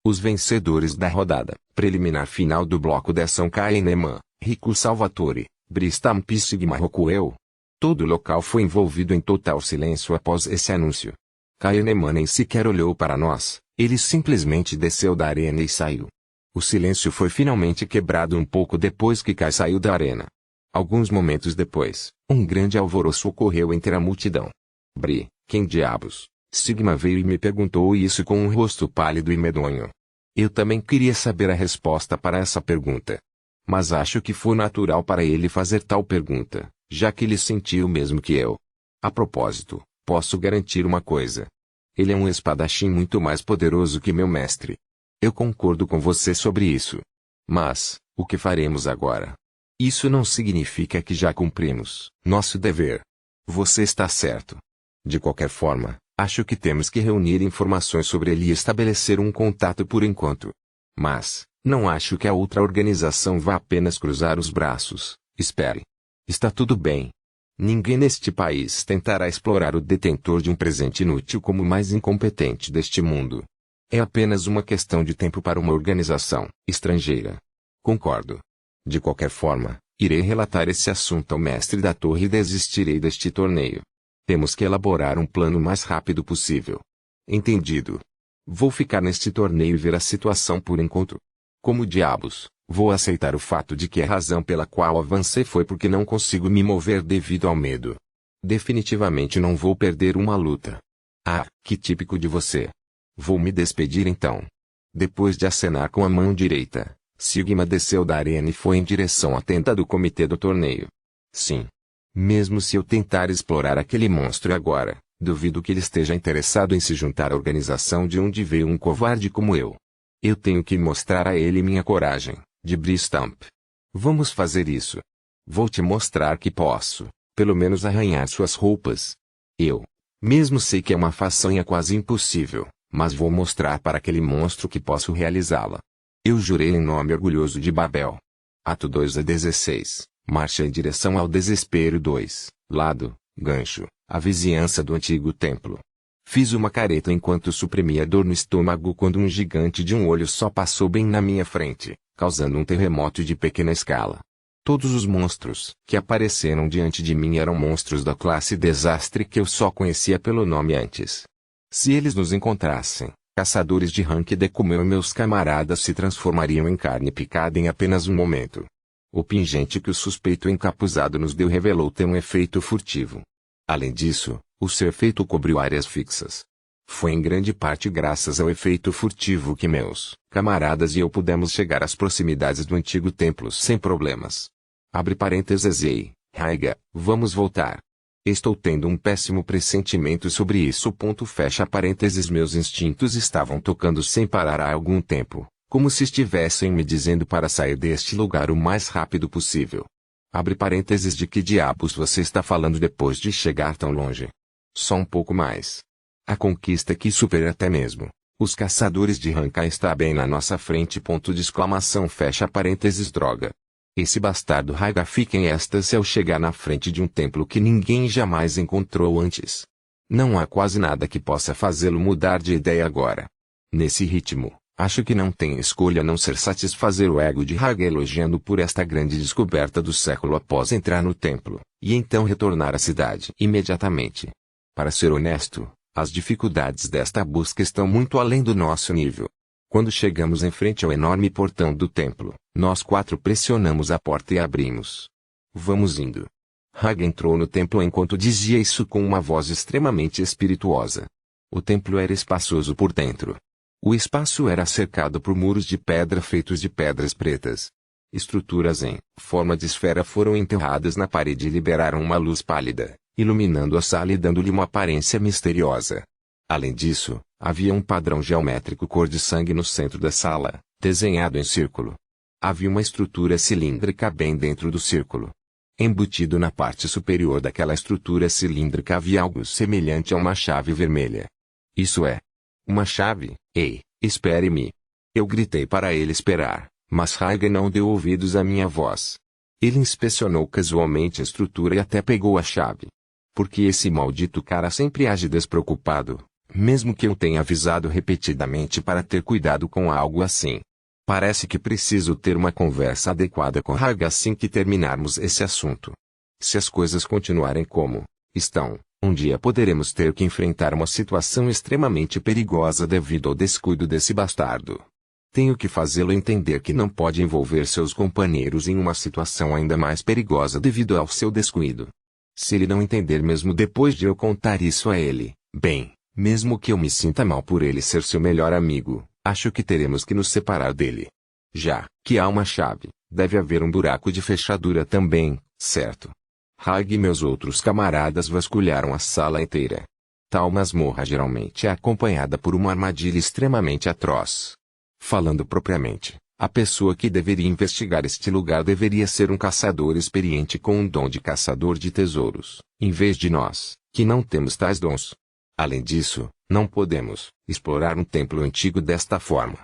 Speaker 1: Os vencedores da rodada preliminar final do bloco de ação Kahneman, Riku Salvatore, Bristamp e Sigma Rokueu. Todo o local foi envolvido em total silêncio após esse anúncio. Kahneman nem sequer olhou para nós, ele simplesmente desceu da arena e saiu. O silêncio foi finalmente quebrado um pouco depois que Kai saiu da arena. Alguns momentos depois, um grande alvoroço ocorreu entre a multidão. Quem diabos? Sigma veio e me perguntou isso com um rosto pálido e medonho. Eu também queria saber a resposta para essa pergunta. Mas acho que foi natural para ele fazer tal pergunta, já que ele sentiu o mesmo que eu. A propósito, posso garantir uma coisa. Ele é um espadachim muito mais poderoso que meu mestre. Eu concordo com você sobre isso. Mas, o que faremos agora? Isso não significa que já cumprimos nosso dever. Você está certo. De qualquer forma, acho que temos que reunir informações sobre ele e estabelecer um contato por enquanto. Mas, não acho que a outra organização vá apenas cruzar os braços. Espere. Está tudo bem. Ninguém neste país tentará explorar o detentor de um presente inútil como o mais incompetente deste mundo. É apenas uma questão de tempo para uma organização estrangeira. Concordo. De qualquer forma, irei relatar esse assunto ao mestre da torre e desistirei deste torneio. Temos que elaborar um plano o mais rápido possível. Entendido. Vou ficar neste torneio e ver a situação por enquanto. Como diabos, vou aceitar o fato de que a razão pela qual avancei foi porque não consigo me mover devido ao medo. Definitivamente não vou perder uma luta. Ah, que típico de você. Vou me despedir então. Depois de acenar com a mão direita, Sigma desceu da arena e foi em direção à tenda do comitê do torneio. Sim. Mesmo se eu tentar explorar aquele monstro agora, duvido que ele esteja interessado em se juntar à organização de onde veio um covarde como eu. Eu tenho que mostrar a ele minha coragem, de Bristamp. Vamos fazer isso. Vou te mostrar que posso, pelo menos arranhar suas roupas. Eu, mesmo sei que é uma façanha quase impossível, mas vou mostrar para aquele monstro que posso realizá-la. Eu jurei em nome orgulhoso de Babel. Ato 2 a 16, marcha em direção ao desespero 2, lado, gancho, a vizinhança do antigo templo. Fiz uma careta enquanto suprimia dor no estômago quando um gigante de um olho só passou bem na minha frente, causando um terremoto de pequena escala. Todos os monstros que apareceram diante de mim eram monstros da classe desastre que eu só conhecia pelo nome antes. Se eles nos encontrassem, caçadores de rank D como eu e meus camaradas se transformariam em carne picada em apenas um momento. O pingente que o suspeito encapuzado nos deu revelou ter um efeito furtivo. Além disso, o seu efeito cobriu áreas fixas. Foi em grande parte graças ao efeito furtivo que meus camaradas e eu pudemos chegar às proximidades do antigo templo sem problemas. Abre parênteses e, Raiga, vamos voltar. Estou tendo um péssimo pressentimento sobre isso. Fecha parênteses. Meus instintos estavam tocando sem parar há algum tempo, como se estivessem me dizendo para sair deste lugar o mais rápido possível. Abre parênteses. De que diabos você está falando depois de chegar tão longe? Só um pouco mais. A conquista que supera até mesmo os caçadores de Ranka está bem na nossa frente. Fecha parênteses. Droga. Esse bastardo Raiga fica em êxtase ao chegar na frente de um templo que ninguém jamais encontrou antes. Não há quase nada que possa fazê-lo mudar de ideia agora. Nesse ritmo, acho que não tem escolha a não ser satisfazer o ego de Haga elogiando por esta grande descoberta do século após entrar no templo, e então retornar à cidade imediatamente. Para ser honesto, as dificuldades desta busca estão muito além do nosso nível. Quando chegamos em frente ao enorme portão do templo, nós 4 pressionamos a porta e abrimos. Vamos indo. Haga entrou no templo enquanto dizia isso com uma voz extremamente espirituosa. O templo era espaçoso por dentro. O espaço era cercado por muros de pedra feitos de pedras pretas. Estruturas em forma de esfera foram enterradas na parede e liberaram uma luz pálida, iluminando a sala e dando-lhe uma aparência misteriosa. Além disso, havia um padrão geométrico cor de sangue no centro da sala, desenhado em círculo. Havia uma estrutura cilíndrica bem dentro do círculo. Embutido na parte superior daquela estrutura cilíndrica havia algo semelhante a uma chave vermelha. Isso é. Uma chave. Ei, espere-me. Eu gritei para ele esperar, mas Haga não deu ouvidos à minha voz. Ele inspecionou casualmente a estrutura e até pegou a chave. Porque esse maldito cara sempre age despreocupado, mesmo que eu tenha avisado repetidamente para ter cuidado com algo assim. Parece que preciso ter uma conversa adequada com Haga assim que terminarmos esse assunto. Se as coisas continuarem como estão, um dia poderemos ter que enfrentar uma situação extremamente perigosa devido ao descuido desse bastardo. Tenho que fazê-lo entender que não pode envolver seus companheiros em uma situação ainda mais perigosa devido ao seu descuido. Se ele não entender mesmo depois de eu contar isso a ele, bem, mesmo que eu me sinta mal por ele ser seu melhor amigo, acho que teremos que nos separar dele. Já que há uma chave, deve haver um buraco de fechadura também, certo? Haga e meus outros camaradas vasculharam a sala inteira. Tal masmorra geralmente é acompanhada por uma armadilha extremamente atroz. Falando propriamente, a pessoa que deveria investigar este lugar deveria ser um caçador experiente com um dom de caçador de tesouros, em vez de nós, que não temos tais dons. Além disso, não podemos explorar um templo antigo desta forma.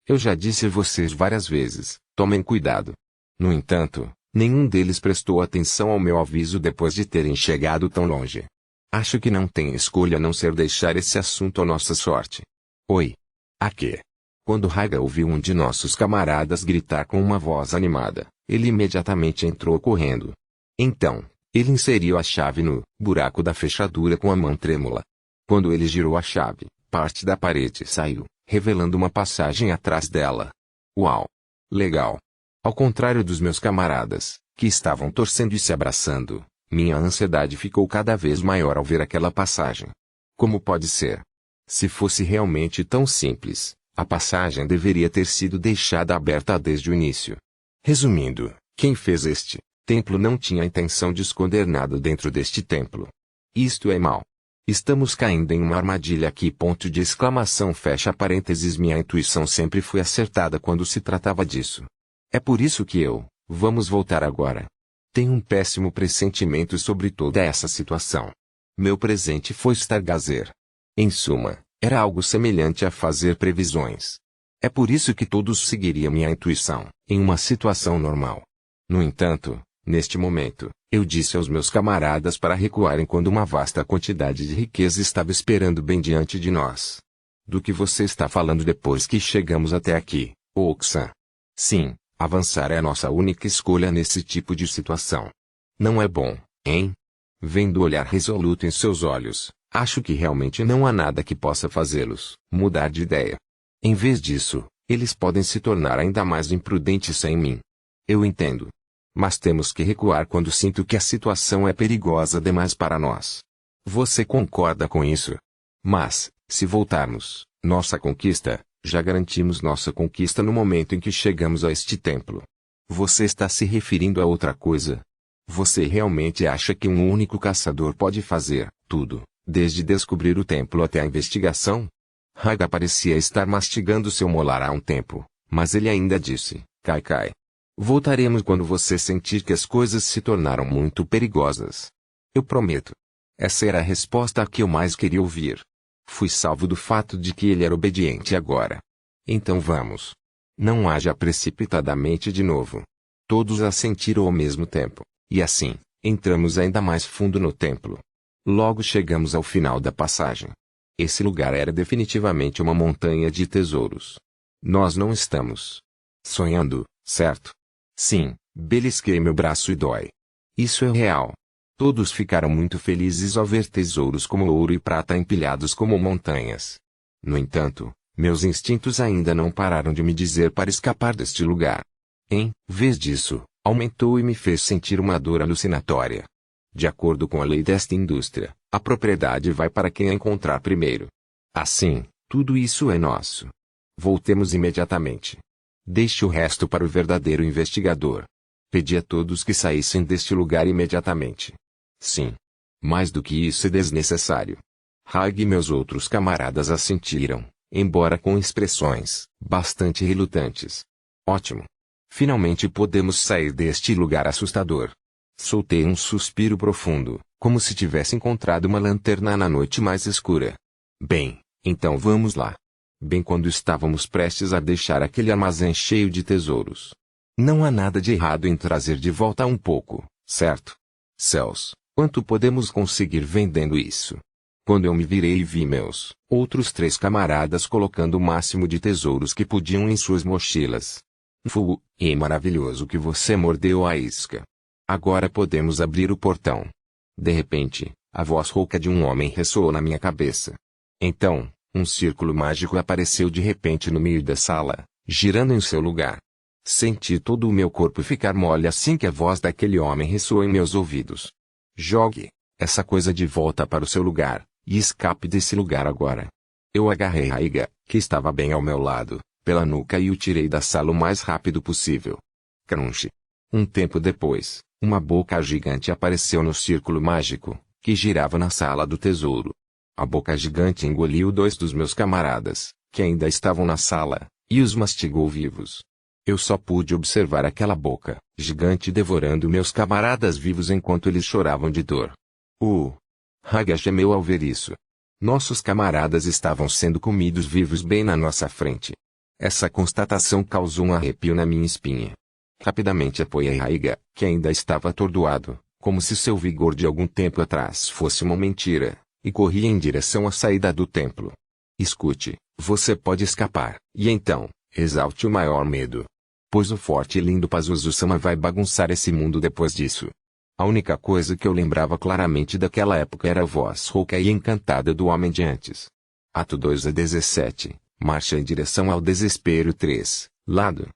Speaker 1: Eu já disse a vocês várias vezes, tomem cuidado. No entanto, nenhum deles prestou atenção ao meu aviso depois de terem chegado tão longe. Acho que não tem escolha a não ser deixar esse assunto à nossa sorte. Oi. A quê? Quando Haga ouviu um de nossos camaradas gritar com uma voz animada, ele imediatamente entrou correndo. Então, ele inseriu a chave no buraco da fechadura com a mão trêmula. Quando ele girou a chave, parte da parede saiu, revelando uma passagem atrás dela. Uau! Legal! Ao contrário dos meus camaradas, que estavam torcendo e se abraçando, minha ansiedade ficou cada vez maior ao ver aquela passagem. Como pode ser? Se fosse realmente tão simples, a passagem deveria ter sido deixada aberta desde o início. Resumindo, quem fez este templo não tinha a intenção de esconder nada dentro deste templo. Isto é mal. Estamos caindo em uma armadilha aqui. Ponto de exclamação, fecha parênteses. Minha intuição sempre foi acertada quando se tratava disso. É por isso que vamos voltar agora. Tenho um péssimo pressentimento sobre toda essa situação. Meu presente foi Stargazer. Em suma, era algo semelhante a fazer previsões. É por isso que todos seguiriam minha intuição, em uma situação normal. No entanto, neste momento, eu disse aos meus camaradas para recuarem quando uma vasta quantidade de riqueza estava esperando bem diante de nós. Do que você está falando depois que chegamos até aqui, Oxan? Sim, avançar é a nossa única escolha nesse tipo de situação. Não é bom, hein? Vendo o olhar resoluto em seus olhos, acho que realmente não há nada que possa fazê-los mudar de ideia. Em vez disso, eles podem se tornar ainda mais imprudentes sem mim. Eu entendo. Mas temos que recuar quando sinto que a situação é perigosa demais para nós. Você concorda com isso? Mas, se voltarmos, nossa conquista, já garantimos nossa conquista no momento em que chegamos a este templo. Você está se referindo a outra coisa? Você realmente acha que um único caçador pode fazer tudo, desde descobrir o templo até a investigação? Haga parecia estar mastigando seu molar há um tempo, mas ele ainda disse, Kai. Voltaremos quando você sentir que as coisas se tornaram muito perigosas. Eu prometo. Essa era a resposta a que eu mais queria ouvir. Fui salvo do fato de que ele era obediente agora. Então vamos. Não haja precipitadamente de novo. Todos assentiram ao mesmo tempo, e assim, entramos ainda mais fundo no templo. Logo chegamos ao final da passagem. Esse lugar era definitivamente uma montanha de tesouros. Nós não estamos sonhando, certo? Sim, belisquei meu braço e dói. Isso é real. Todos ficaram muito felizes ao ver tesouros como ouro e prata empilhados como montanhas. No entanto, meus instintos ainda não pararam de me dizer para escapar deste lugar. Em vez disso, aumentou e me fez sentir uma dor alucinatória. De acordo com a lei desta indústria, a propriedade vai para quem a encontrar primeiro. Assim, tudo isso é nosso. Voltemos imediatamente. Deixe o resto para o verdadeiro investigador. Pedi a todos que saíssem deste lugar imediatamente. Sim. Mais do que isso é desnecessário. Hag e meus outros camaradas assentiram, embora com expressões bastante relutantes. Ótimo. Finalmente podemos sair deste lugar assustador. Soltei um suspiro profundo, como se tivesse encontrado uma lanterna na noite mais escura. Bem, então vamos lá. Bem quando estávamos prestes a deixar aquele armazém cheio de tesouros. Não há nada de errado em trazer de volta um pouco, certo? Céus, quanto podemos conseguir vendendo isso? Quando eu me virei e vi meus outros 3 camaradas colocando o máximo de tesouros que podiam em suas mochilas. É maravilhoso que você mordeu a isca. Agora podemos abrir o portão. De repente, a voz rouca de um homem ressoou na minha cabeça. Então, um círculo mágico apareceu de repente no meio da sala, girando em seu lugar. Senti todo o meu corpo ficar mole assim que a voz daquele homem ressoou em meus ouvidos. Jogue essa coisa de volta para o seu lugar, e escape desse lugar agora. Eu agarrei Raiga, que estava bem ao meu lado, pela nuca e o tirei da sala o mais rápido possível. Crunch. Um tempo depois, uma boca gigante apareceu no círculo mágico, que girava na sala do tesouro. A boca gigante engoliu 2 dos meus camaradas, que ainda estavam na sala, e os mastigou vivos. Eu só pude observar aquela boca gigante devorando meus camaradas vivos enquanto eles choravam de dor. Haga gemeu ao ver isso. Nossos camaradas estavam sendo comidos vivos bem na nossa frente. Essa constatação causou um arrepio na minha espinha. Rapidamente apoiei Raiga, que ainda estava atordoado, como se seu vigor de algum tempo atrás fosse uma mentira, e corri em direção à saída do templo. Escute, você pode escapar, e então, exalte o maior medo. Pois o forte e lindo Pazuzu-sama vai bagunçar esse mundo depois disso. A única coisa que eu lembrava claramente daquela época era a voz rouca e encantada do homem de antes. Ato 2 a 17, marcha em direção ao desespero 3, lado.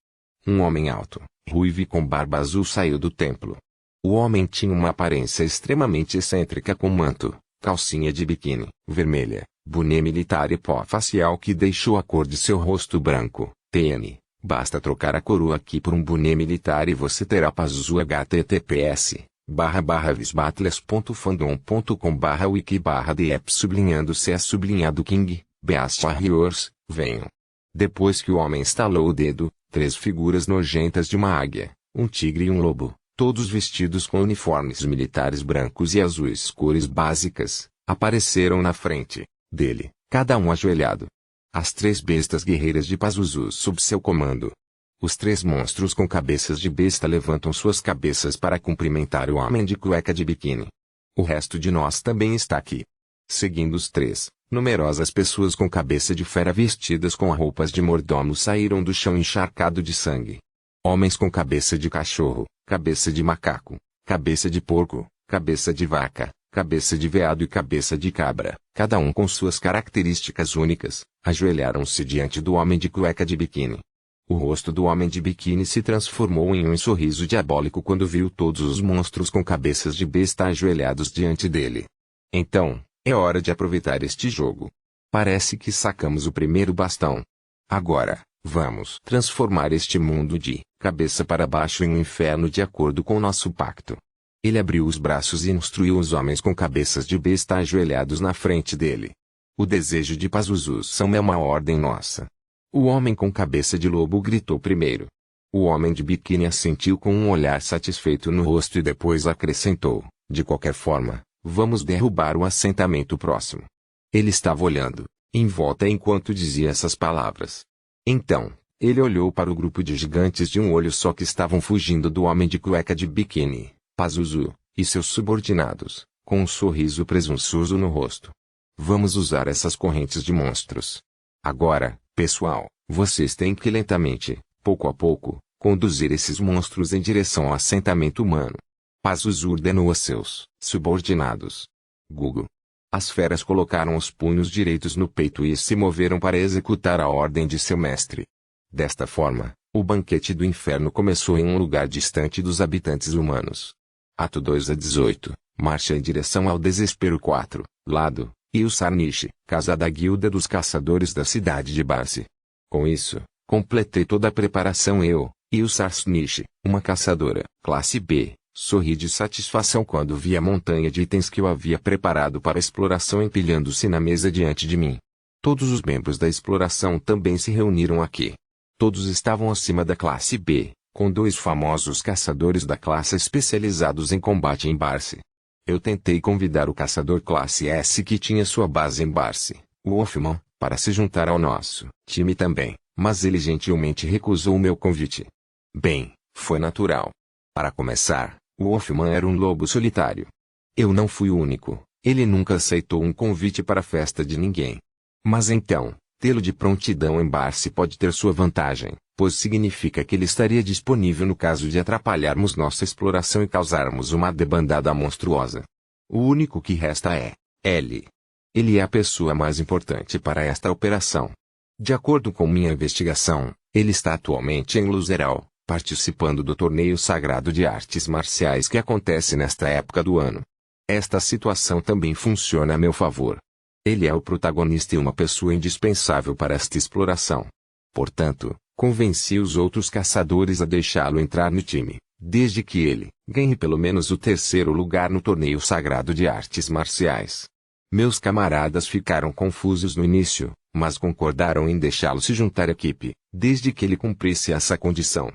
Speaker 1: Um homem alto, ruivo e com barba azul saiu do templo. O homem tinha uma aparência extremamente excêntrica com manto, calcinha de biquíni, vermelha, boné militar e pó facial que deixou a cor de seu rosto branco, TN. Basta trocar a coroa aqui por um boné militar e você terá Pazuzu https://visbattles.fandom.com/wiki/dep_cs_king, Beast Warriors, venham. Depois que o homem estalou o dedo, 3 figuras nojentas de uma águia, um tigre e um lobo, todos vestidos com uniformes militares brancos e azuis cores básicas, apareceram na frente dele, cada um ajoelhado. As 3 bestas guerreiras de Pazuzu sob seu comando. Os 3 monstros com cabeças de besta levantam suas cabeças para cumprimentar o homem de cueca de biquíni. O resto de nós também está aqui. Seguindo os 3, numerosas pessoas com cabeça de fera vestidas com roupas de mordomo saíram do chão encharcado de sangue. Homens com cabeça de cachorro, cabeça de macaco, cabeça de porco, cabeça de vaca, cabeça de veado e cabeça de cabra, cada um com suas características únicas, ajoelharam-se diante do homem de cueca de biquíni. O rosto do homem de biquíni se transformou em um sorriso diabólico quando viu todos os monstros com cabeças de besta ajoelhados diante dele. Então, é hora de aproveitar este jogo. Parece que sacamos o primeiro bastão. Agora, vamos transformar este mundo de cabeça para baixo em um inferno de acordo com nosso pacto. Ele abriu os braços e instruiu os homens com cabeças de besta ajoelhados na frente dele. O desejo de Pazuzu-sama é uma ordem nossa. O homem com cabeça de lobo gritou primeiro. O homem de biquíni assentiu com um olhar satisfeito no rosto e depois acrescentou, de qualquer forma, vamos derrubar o assentamento próximo. Ele estava olhando em volta enquanto dizia essas palavras. Então, ele olhou para o grupo de gigantes de um olho só que estavam fugindo do homem de cueca de biquíni, Pazuzu, e seus subordinados, com um sorriso presunçoso no rosto. Vamos usar essas correntes de monstros. Agora, pessoal, vocês têm que lentamente, pouco a pouco, conduzir esses monstros em direção ao assentamento humano. Pazus ordenou a seus subordinados. Gugu. As feras colocaram os punhos direitos no peito e se moveram para executar a ordem de seu mestre. Desta forma, o banquete do inferno começou em um lugar distante dos habitantes humanos. Ato 2-18, marcha em direção ao desespero 4, lado, e o Sarniche, casa da guilda dos caçadores da cidade de Barsi. Com isso, completei toda a preparação eu, e o Sarniche, uma caçadora, classe B. Sorri de satisfação quando vi a montanha de itens que eu havia preparado para a exploração empilhando-se na mesa diante de mim. Todos os membros da exploração também se reuniram aqui. Todos estavam acima da classe B, com 2 famosos caçadores da classe especializados em combate em Barsi. Eu tentei convidar o caçador classe S que tinha sua base em Barsi, o Wolfman, para se juntar ao nosso time também, mas ele gentilmente recusou o meu convite. Bem, foi natural. Para começar, o Wolfman era um lobo solitário. Eu não fui o único, ele nunca aceitou um convite para a festa de ninguém. Mas então, tê-lo de prontidão em Barsi pode ter sua vantagem, pois significa que ele estaria disponível no caso de atrapalharmos nossa exploração e causarmos uma debandada monstruosa. O único que resta é ele. Ele é a pessoa mais importante para esta operação. De acordo com minha investigação, ele está atualmente em Luzeral, participando do torneio sagrado de artes marciais que acontece nesta época do ano. Esta situação também funciona a meu favor. Ele é o protagonista e uma pessoa indispensável para esta exploração. Portanto, convenci os outros caçadores a deixá-lo entrar no time, desde que ele ganhe pelo menos o 3º lugar no torneio sagrado de artes marciais. Meus camaradas ficaram confusos no início, mas concordaram em deixá-lo se juntar à equipe, desde que ele cumprisse essa condição.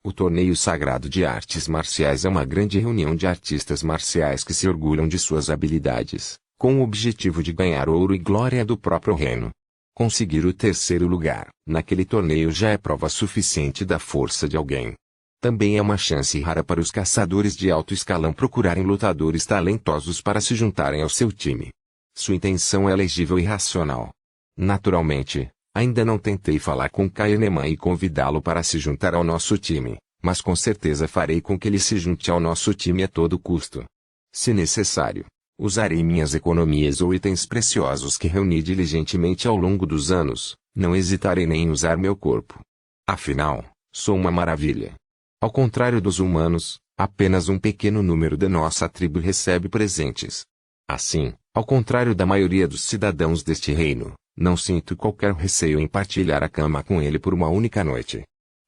Speaker 1: O torneio sagrado de artes marciais é uma grande reunião de artistas marciais que se orgulham de suas habilidades, com o objetivo de ganhar ouro e glória do próprio reino. Conseguir o 3º lugar naquele torneio já é prova suficiente da força de alguém. Também é uma chance rara para os caçadores de alto escalão procurarem lutadores talentosos para se juntarem ao seu time. Sua intenção é legível e racional. Naturalmente, ainda não tentei falar com Kahneman e convidá-lo para se juntar ao nosso time, mas com certeza farei com que ele se junte ao nosso time a todo custo. Se necessário, usarei minhas economias ou itens preciosos que reuni diligentemente ao longo dos anos, não hesitarei nem em usar meu corpo. Afinal, sou uma maravilha. Ao contrário dos humanos, apenas um pequeno número de nossa tribo recebe presentes. Assim, ao contrário da maioria dos cidadãos deste reino, não sinto qualquer receio em partilhar a cama com ele por uma única noite.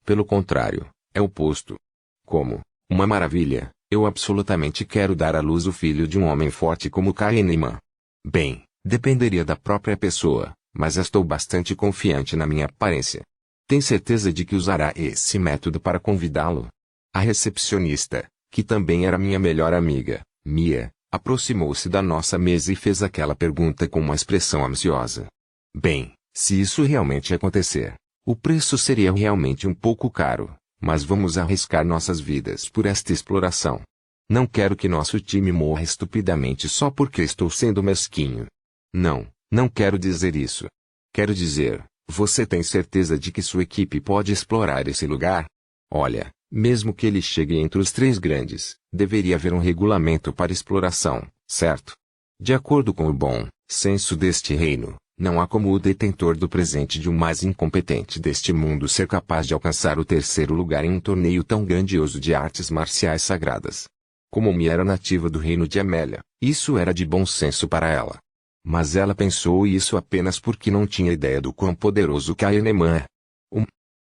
Speaker 1: Pelo contrário, é o oposto. Como uma maravilha, eu absolutamente quero dar à luz o filho de um homem forte como Kahneman. Bem, dependeria da própria pessoa, mas estou bastante confiante na minha aparência. Tem certeza de que usará esse método para convidá-lo? A recepcionista, que também era minha melhor amiga, Mia, aproximou-se da nossa mesa e fez aquela pergunta com uma expressão ansiosa. Bem, se isso realmente acontecer, o preço seria realmente um pouco caro, mas vamos arriscar nossas vidas por esta exploração. Não quero que nosso time morra estupidamente só porque estou sendo mesquinho. Não, não quero dizer isso. Quero dizer, você tem certeza de que sua equipe pode explorar esse lugar? Olha, mesmo que ele chegue entre os 3 grandes, deveria haver um regulamento para exploração, certo? De acordo com o bom senso deste reino, não há como o detentor do presente de um mais incompetente deste mundo ser capaz de alcançar o 3º lugar em um torneio tão grandioso de artes marciais sagradas. Como Mia era nativa do reino de Amélia, isso era de bom senso para ela. Mas ela pensou isso apenas porque não tinha ideia do quão poderoso Kahneman é.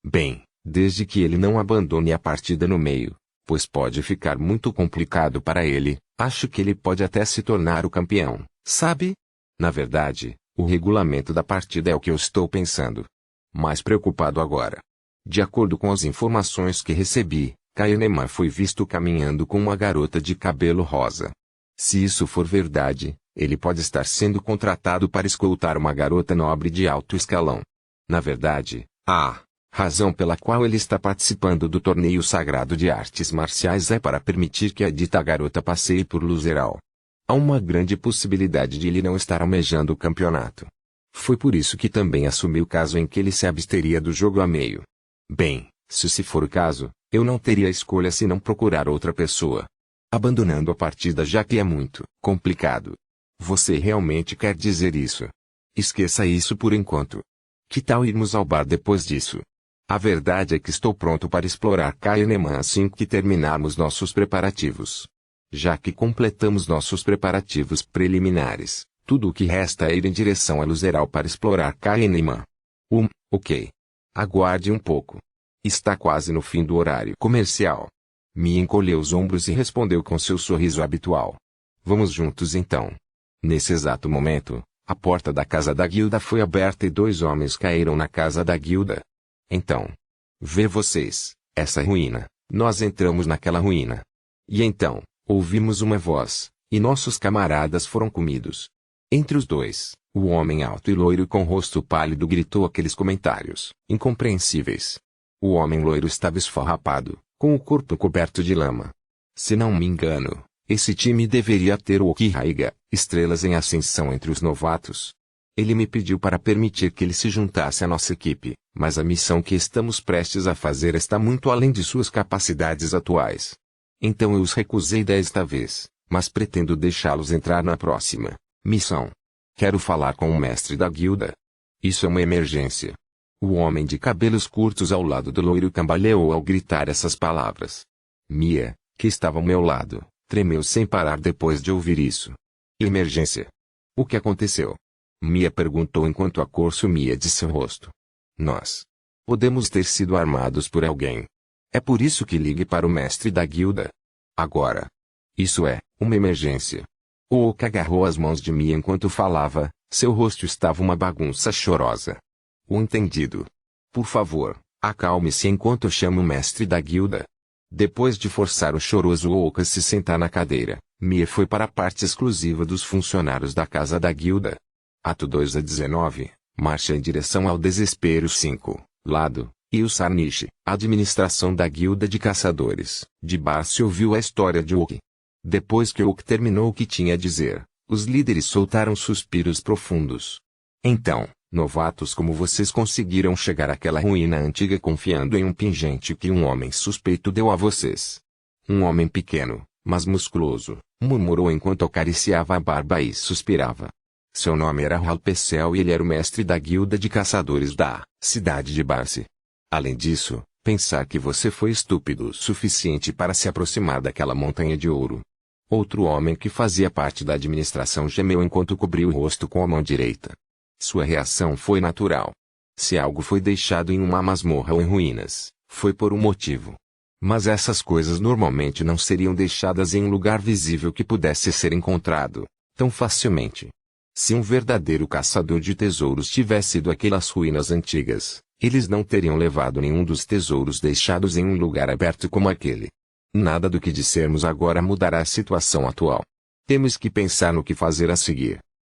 Speaker 1: Bem, desde que ele não abandone a partida no meio, pois pode ficar muito complicado para ele, acho que ele pode até se tornar o campeão, sabe? Na verdade, o regulamento da partida é o que eu estou pensando. Mais preocupado agora. De acordo com as informações que recebi, Kahneman foi visto caminhando com uma garota de cabelo rosa. Se isso for verdade, ele pode estar sendo contratado para escoltar uma garota nobre de alto escalão. Na verdade, a razão pela qual ele está participando do torneio sagrado de artes marciais é para permitir que a dita garota passeie por Luzeral. Há uma grande possibilidade de ele não estar almejando o campeonato. Foi por isso que também assumi o caso em que ele se absteria do jogo a meio. Bem, se for o caso, eu não teria escolha senão procurar outra pessoa. Abandonando a partida já que é muito complicado. Você realmente quer dizer isso? Esqueça isso por enquanto. Que tal irmos ao bar depois disso? A verdade é que estou pronto para explorar Kahneman assim que terminarmos nossos preparativos. Já que completamos nossos preparativos preliminares, tudo o que resta é ir em direção a Luzeral para explorar Kahneman. Ok. Aguarde um pouco. Está quase no fim do horário comercial. Mia encolheu os ombros e respondeu com seu sorriso habitual. Vamos juntos então. Nesse exato momento, a porta da casa da guilda foi aberta e 2 homens caíram na casa da guilda. Então. Vê vocês, essa ruína, nós entramos naquela ruína. E então, ouvimos uma voz, e nossos camaradas foram comidos. Entre os dois, o homem alto e loiro com rosto pálido gritou aqueles comentários, incompreensíveis. O homem loiro estava esfarrapado, com o corpo coberto de lama. Se não me engano, esse time deveria ter o Okihaiga, estrelas em ascensão entre os novatos. Ele me pediu para permitir que ele se juntasse à nossa equipe, mas a missão que estamos prestes a fazer está muito além de suas capacidades atuais. Então eu os recusei desta vez, mas pretendo deixá-los entrar na próxima missão. Quero falar com o mestre da guilda. Isso é uma emergência. O homem de cabelos curtos ao lado do loiro cambaleou ao gritar essas palavras. Mia, que estava ao meu lado, tremeu sem parar depois de ouvir isso. Emergência. O que aconteceu? Mia perguntou enquanto a cor sumia de seu rosto. Nós podemos ter sido armados por alguém. É por isso que ligue para o mestre da guilda. Agora. Isso é uma emergência. O Oka agarrou as mãos de Mia enquanto falava, seu rosto estava uma bagunça chorosa. O entendido. Por favor, acalme-se enquanto eu chamo o mestre da guilda. Depois de forçar o choroso Oka a se sentar na cadeira, Mia foi para a parte exclusiva dos funcionários da casa da guilda. Ato 2 a 19, marcha em direção ao desespero 5, lado, e o Sarniche, administração da guilda de caçadores. De Barsi ouviu a história de Oki. Depois que Oki terminou o que tinha a dizer, os líderes soltaram suspiros profundos. Então, novatos como vocês conseguiram chegar àquela ruína antiga confiando em um pingente que um homem suspeito deu a vocês. Um homem pequeno, mas musculoso, murmurou enquanto acariciava a barba e suspirava. Seu nome era Hal Pecel e ele era o mestre da guilda de caçadores da cidade de Barsi. Além disso, pensar que você foi estúpido o suficiente para se aproximar daquela montanha de ouro. Outro homem que fazia parte da administração gemeu enquanto cobriu o rosto com a mão direita. Sua reação foi natural. Se algo foi deixado em uma masmorra ou em ruínas, foi por um motivo. Mas essas coisas normalmente não seriam deixadas em um lugar visível que pudesse ser encontrado tão facilmente. Se um verdadeiro caçador de tesouros tivesse ido àquelas ruínas antigas, eles não teriam levado nenhum dos tesouros deixados em um lugar aberto como aquele. Nada do que dissermos agora mudará a situação atual. Temos que pensar no que fazer a seguir.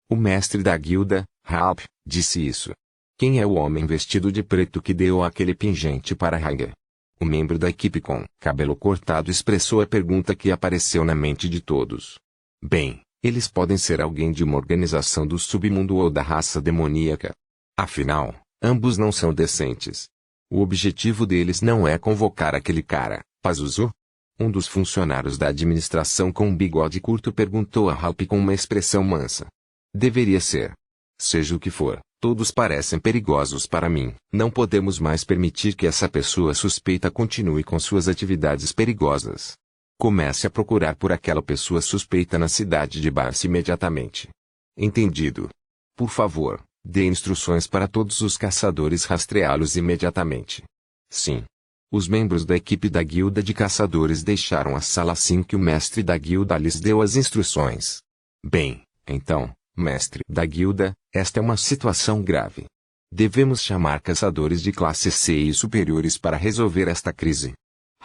Speaker 1: O mestre da guilda, Halp, disse isso. Quem é o homem vestido de preto que deu aquele pingente para Haiga? O membro da equipe com cabelo cortado expressou a pergunta que apareceu na mente de todos. Bem, eles podem ser alguém de uma organização do submundo ou da raça demoníaca. Afinal, ambos não são decentes. O objetivo deles não é convocar aquele cara, Pazuzu? Um dos funcionários da administração com um bigode curto perguntou a Halp com uma expressão mansa. Deveria ser. Seja o que for, todos parecem perigosos para mim. Não podemos mais permitir que essa pessoa suspeita continue com suas atividades perigosas. Comece a procurar por aquela pessoa suspeita na cidade de Barsi imediatamente. Entendido. Por favor, dê instruções para todos os caçadores rastreá-los imediatamente. Sim. Os membros da equipe da guilda de caçadores deixaram a sala assim que o mestre da guilda lhes deu as instruções. Bem, então, mestre da guilda, esta é uma situação grave. Devemos chamar caçadores de classe C e superiores para resolver esta crise.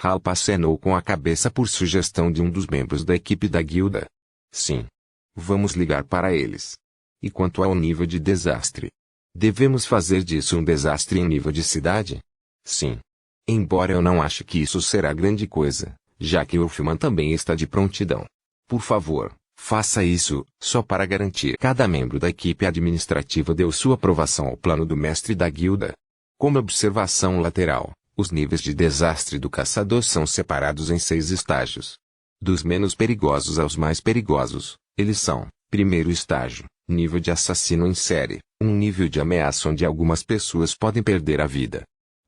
Speaker 1: Halp acenou com a cabeça por sugestão de um dos membros da equipe da guilda. Sim. Vamos ligar para eles. E quanto ao nível de desastre? Devemos fazer disso um desastre em nível de cidade? Sim. Embora eu não ache que isso será grande coisa, já que Wolfman também está de prontidão. Por favor, Faça isso, só para garantir. Cada membro da equipe administrativa deu sua aprovação ao plano do mestre da guilda. Como observação lateral, os níveis de desastre do caçador são separados em 6 estágios. Dos menos perigosos aos mais perigosos, eles são: primeiro estágio, nível de assassino em série, um nível de ameaça onde algumas pessoas podem perder a vida.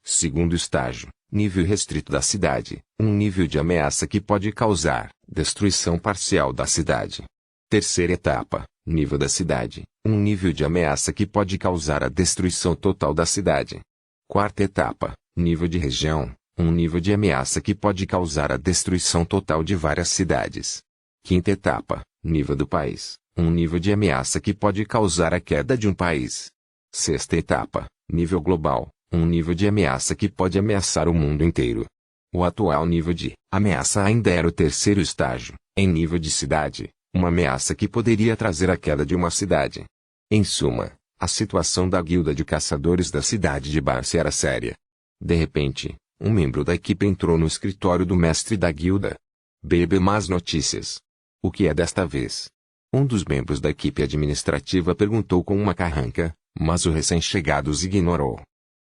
Speaker 1: Segundo estágio, nível restrito da cidade, um nível de ameaça que pode causar destruição parcial da cidade. Terceira etapa, nível da cidade, um nível de ameaça que pode causar a destruição total da cidade. Quarta etapa, nível de região, um nível de ameaça que pode causar a destruição total de várias cidades. Quinta etapa, nível do país, um nível de ameaça que pode causar a queda de um país. Sexta etapa, nível global, um nível de ameaça que pode ameaçar o mundo inteiro. O atual nível de ameaça ainda era o terceiro estágio, em nível de cidade, uma ameaça que poderia trazer a queda de uma cidade. Em suma, a situação da guilda de caçadores da cidade de Barcy era séria. De repente, um membro da equipe entrou no escritório do mestre da guilda. Bebe más notícias. O que é desta vez? Um dos membros da equipe administrativa perguntou com uma carranca, mas o recém-chegado os ignorou.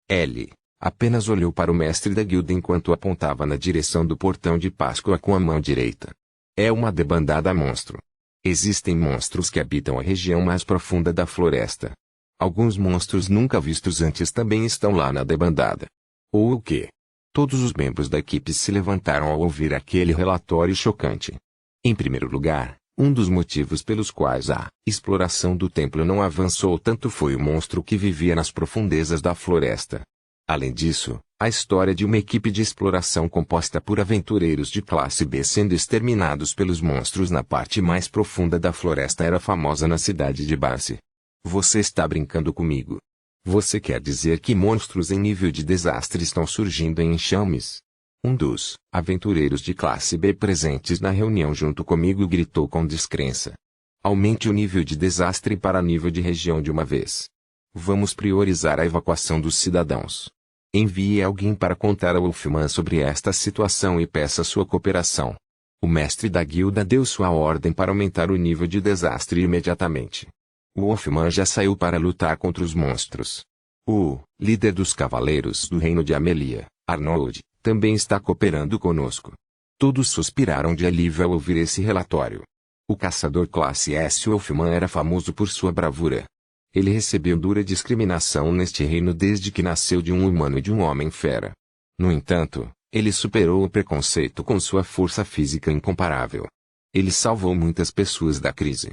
Speaker 1: Ele apenas olhou para o mestre da guilda enquanto apontava na direção do portão de Páscoa com a mão direita. É uma debandada monstro. Existem monstros que habitam a região mais profunda da floresta. Alguns monstros nunca vistos antes também estão lá na debandada. Ou o quê? Todos os membros da equipe se levantaram ao ouvir aquele relatório chocante. Em primeiro lugar, um dos motivos pelos quais a exploração do templo não avançou tanto foi o monstro que vivia nas profundezas da floresta. Além disso, a história de uma equipe de exploração composta por aventureiros de classe B sendo exterminados pelos monstros na parte mais profunda da floresta era famosa na cidade de Barcy. Você está brincando comigo? Você quer dizer que monstros em nível de desastre estão surgindo em enxames? Um dos aventureiros de classe B presentes na reunião junto comigo gritou com descrença. Aumente o nível de desastre para nível de região de uma vez. Vamos priorizar a evacuação dos cidadãos. Envie alguém para contar a Wolfman sobre esta situação e peça sua cooperação. O mestre da guilda deu sua ordem para aumentar o nível de desastre imediatamente. O Wolfman já saiu para lutar contra os monstros. O líder dos cavaleiros do reino de Amelia, Arnold, também está cooperando conosco. Todos suspiraram de alívio ao ouvir esse relatório. O caçador classe S Wolfman era famoso por sua bravura. Ele recebeu dura discriminação neste reino desde que nasceu de um humano e de um homem fera. No entanto, ele superou o preconceito com sua força física incomparável. Ele salvou muitas pessoas da crise.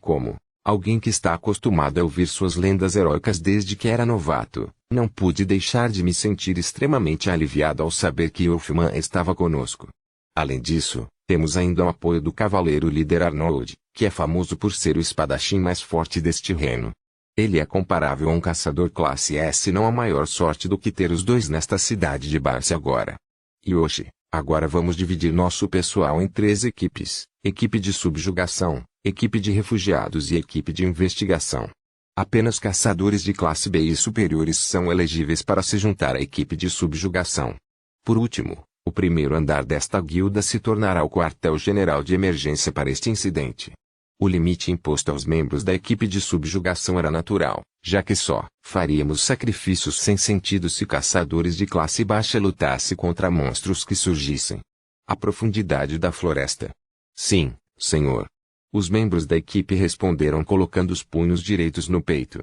Speaker 1: Como alguém que está acostumado a ouvir suas lendas heróicas desde que era novato, não pude deixar de me sentir extremamente aliviado ao saber que Wolfman estava conosco. Além disso, temos ainda o apoio do cavaleiro líder Arnold, que é famoso por ser o espadachim mais forte deste reino. Ele é comparável a um caçador classe S, não há maior sorte do que ter os dois nesta cidade de Barcy agora. Yoshi, agora vamos dividir nosso pessoal em 3 equipes, equipe de subjugação, equipe de refugiados e equipe de investigação. Apenas caçadores de classe B e superiores são elegíveis para se juntar à equipe de subjugação. Por último, o primeiro andar desta guilda se tornará o quartel-general de emergência para este incidente. O limite imposto aos membros da equipe de subjugação era natural, já que só faríamos sacrifícios sem sentido se caçadores de classe baixa lutassem contra monstros que surgissem. A profundidade da floresta. Sim, senhor. Os membros da equipe responderam colocando os punhos direitos no peito.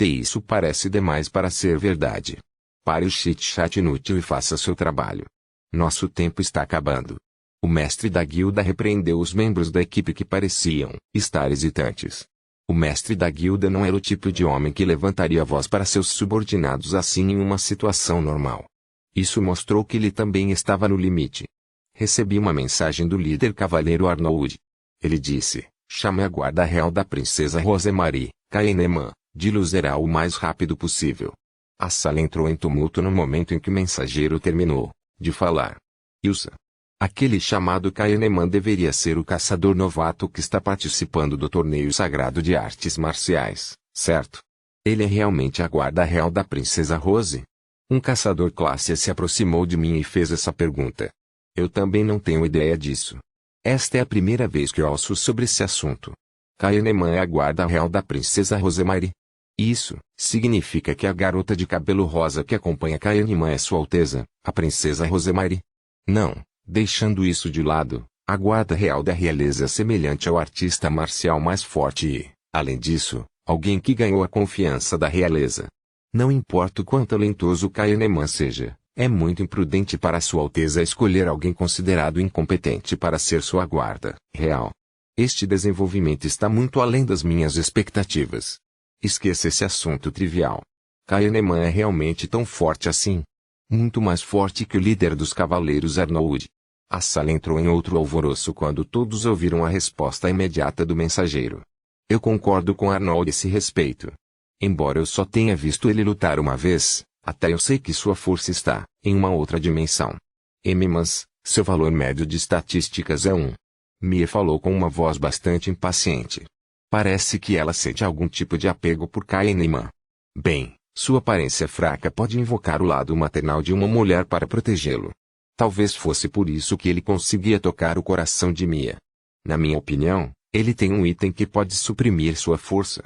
Speaker 1: Isso parece demais para ser verdade. Pare o chit-chat inútil e faça seu trabalho. Nosso tempo está acabando. O mestre da guilda repreendeu os membros da equipe que pareciam estar hesitantes. O mestre da guilda não era o tipo de homem que levantaria a voz para seus subordinados assim em uma situação normal. Isso mostrou que ele também estava no limite. Recebi uma mensagem do líder cavaleiro Arnold. Ele disse, chame a guarda real da princesa Rosemarie, Kaeneman, de Luzeral o mais rápido possível. A sala entrou em tumulto no momento em que o mensageiro terminou de falar. Ilsa. Aquele chamado Kaeneman deveria ser o caçador novato que está participando do torneio sagrado de artes marciais, certo? Ele é realmente a guarda real da princesa Rose? Um caçador classe A se aproximou de mim e fez essa pergunta. Eu também não tenho ideia disso. Esta é a primeira vez que ouço sobre esse assunto. Kahneman é a guarda real da princesa Rosemary. Isso significa que a garota de cabelo rosa que acompanha Kahneman é Sua Alteza, a princesa Rosemary? Não, deixando isso de lado, a guarda real da realeza é semelhante ao artista marcial mais forte e, além disso, alguém que ganhou a confiança da realeza. Não importa o quão talentoso Kahneman seja, é muito imprudente para Sua Alteza escolher alguém considerado incompetente para ser sua guarda real. Este desenvolvimento está muito além das minhas expectativas. Esqueça esse assunto trivial. Kahneman é realmente tão forte assim? Muito mais forte que o líder dos Cavaleiros Arnold. A sala entrou em outro alvoroço quando todos ouviram a resposta imediata do mensageiro. Eu concordo com Arnold a esse respeito. Embora eu só tenha visto ele lutar uma vez, até eu sei que sua força está em uma outra dimensão. Mas seu valor médio de estatísticas é 1. Mia falou com uma voz bastante impaciente. Parece que ela sente algum tipo de apego por Kahneman. Bem, sua aparência fraca pode invocar o lado maternal de uma mulher para protegê-lo. Talvez fosse por isso que ele conseguia tocar o coração de Mia. Na minha opinião, ele tem um item que pode suprimir sua força.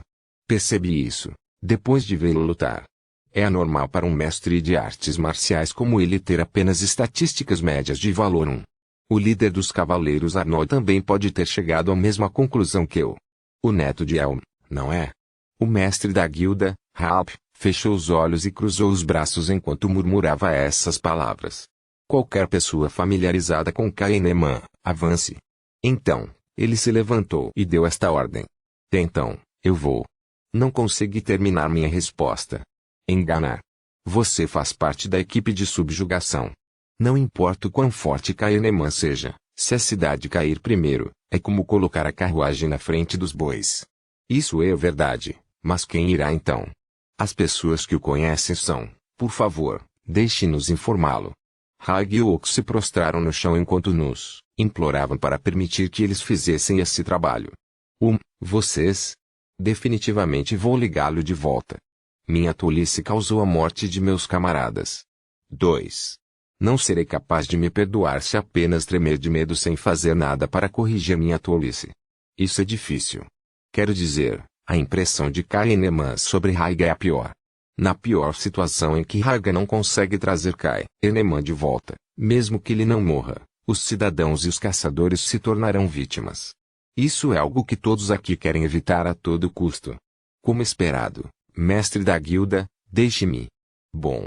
Speaker 1: Percebi isso, depois de vê-lo lutar. É anormal para um mestre de artes marciais como ele ter apenas estatísticas médias de valor 1. O líder dos Cavaleiros Arnold também pode ter chegado à mesma conclusão que eu. O neto de Elm, não é? O mestre da guilda, Halp, fechou os olhos e cruzou os braços enquanto murmurava essas palavras. Qualquer pessoa familiarizada com Kahneman, avance. Então, ele se levantou e deu esta ordem. Então, eu vou. Não consegui terminar minha resposta. Enganar. Você faz parte da equipe de subjugação. Não importa o quão forte Kahneman seja, se a cidade cair primeiro, é como colocar a carruagem na frente dos bois. Isso é verdade, mas quem irá então? As pessoas que o conhecem são, por favor, deixe-nos informá-lo. Haig e Oak se prostraram no chão enquanto nos imploravam para permitir que eles fizessem esse trabalho. Vocês? Definitivamente vou ligá-lo de volta. Minha tolice causou a morte de meus camaradas. 2. Não serei capaz de me perdoar se apenas tremer de medo sem fazer nada para corrigir minha tolice. Isso é difícil. Quero dizer, a impressão de Kahneman sobre Haig é a pior. Na pior situação em que Haig não consegue trazer Kahneman de volta, mesmo que ele não morra, os cidadãos e os caçadores se tornarão vítimas. Isso é algo que todos aqui querem evitar a todo custo. Como esperado, mestre da guilda, deixe-me. Bom.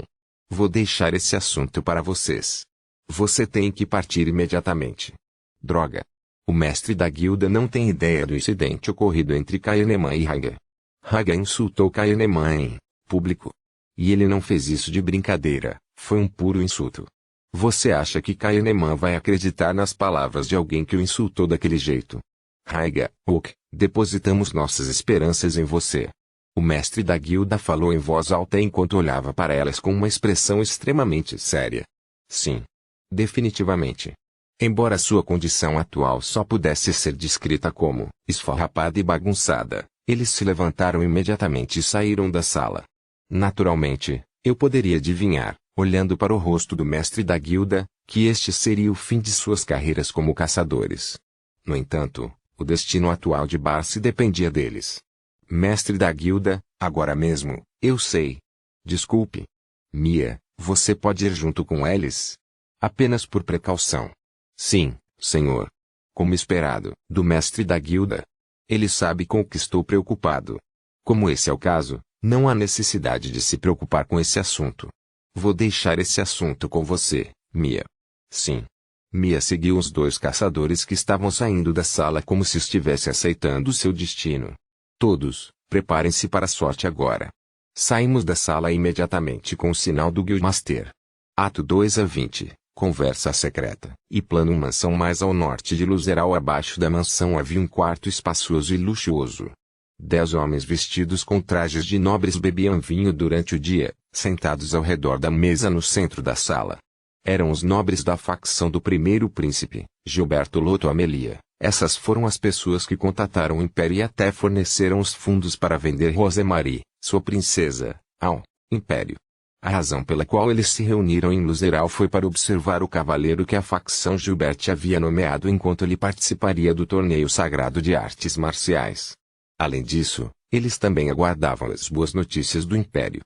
Speaker 1: Vou deixar esse assunto para vocês. Você tem que partir imediatamente. Droga. O mestre da guilda não tem ideia do incidente ocorrido entre Kahneman e Haig. Haig insultou Kahneman em público. E ele não fez isso de brincadeira, foi um puro insulto. Você acha que Kahneman vai acreditar nas palavras de alguém que o insultou daquele jeito? Haig, Oak, depositamos nossas esperanças em você. O mestre da guilda falou em voz alta enquanto olhava para elas com uma expressão extremamente séria. Sim. Definitivamente. Embora sua condição atual só pudesse ser descrita como esfarrapada e bagunçada, eles se levantaram imediatamente e saíram da sala. Naturalmente, eu poderia adivinhar, olhando para o rosto do mestre da guilda, que este seria o fim de suas carreiras como caçadores. No entanto, o destino atual de Barcy dependia deles. Mestre da guilda, agora mesmo, eu sei. Desculpe. Mia, você pode ir junto com eles? Apenas por precaução. Sim, senhor. Como esperado, do mestre da guilda. Ele sabe com o que estou preocupado. Como esse é o caso, não há necessidade de se preocupar com esse assunto. Vou deixar esse assunto com você, Mia. Sim. Mia seguiu os 2 caçadores que estavam saindo da sala como se estivesse aceitando seu destino. Todos, preparem-se para a sorte agora. Saímos da sala imediatamente com o sinal do Guildmaster. Ato 2 a 20, conversa secreta. E plano mansão mais ao norte de Luzeral. Abaixo da mansão havia um quarto espaçoso e luxuoso. 10 homens vestidos com trajes de nobres bebiam vinho durante o dia, sentados ao redor da mesa no centro da sala. Eram os nobres da facção do primeiro príncipe, Gilberto Lotto Amelia. Essas foram as pessoas que contataram o Império e até forneceram os fundos para vender Rosemary, sua princesa, ao Império. A razão pela qual eles se reuniram em Luzeral foi para observar o cavaleiro que a facção Gilbert havia nomeado enquanto ele participaria do torneio sagrado de artes marciais. Além disso, eles também aguardavam as boas notícias do Império.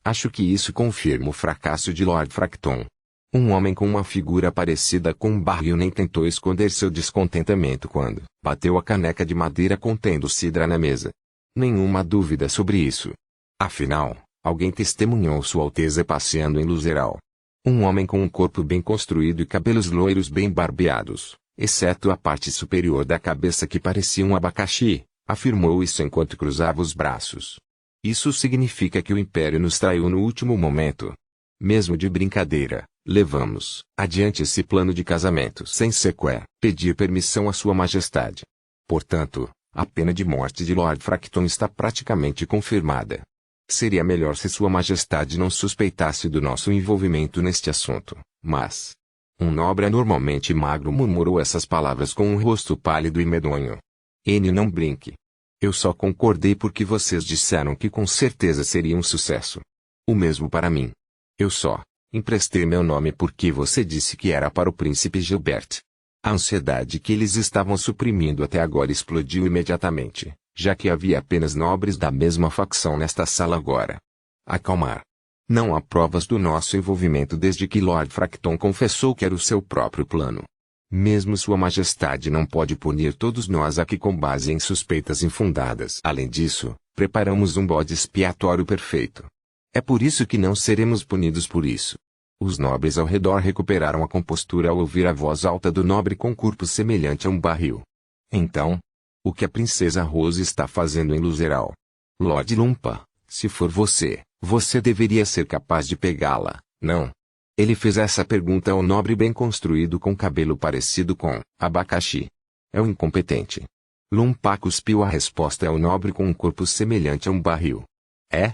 Speaker 1: Acho que isso confirma o fracasso de Lord Fracton. Um homem com uma figura parecida com um barril nem tentou esconder seu descontentamento quando bateu a caneca de madeira contendo cidra na mesa. Nenhuma dúvida sobre isso. Afinal, alguém testemunhou Sua Alteza passeando em Luzeral. Um homem com um corpo bem construído e cabelos loiros bem barbeados, exceto a parte superior da cabeça que parecia um abacaxi, afirmou isso enquanto cruzava os braços. Isso significa que o Império nos traiu no último momento. Mesmo de brincadeira, levamos adiante esse plano de casamento sem sequer pedir permissão a Sua Majestade. Portanto, a pena de morte de Lord Fracton está praticamente confirmada. Seria melhor se Sua Majestade não suspeitasse do nosso envolvimento neste assunto, mas... Um nobre anormalmente magro murmurou essas palavras com um rosto pálido e medonho. N, não brinque. Eu só concordei porque vocês disseram que com certeza seria um sucesso. O mesmo para mim. Eu só emprestei meu nome porque você disse que era para o príncipe Gilbert. A ansiedade que eles estavam suprimindo até agora explodiu imediatamente, já que havia apenas nobres da mesma facção nesta sala agora. Acalmar. Não há provas do nosso envolvimento desde que Lord Fracton confessou que era o seu próprio plano. Mesmo Sua Majestade não pode punir todos nós aqui com base em suspeitas infundadas. Além disso, preparamos um bode expiatório perfeito. É por isso que não seremos punidos por isso. Os nobres ao redor recuperaram a compostura ao ouvir a voz alta do nobre com corpo semelhante a um barril. Então, o que a princesa Rose está fazendo em Luzeral? Lord Lumpa, se for você, você deveria ser capaz de pegá-la, não? Ele fez essa pergunta ao nobre bem construído com cabelo parecido com abacaxi. É um incompetente. Lumpa cuspiu a resposta ao nobre com um corpo semelhante a um barril. É?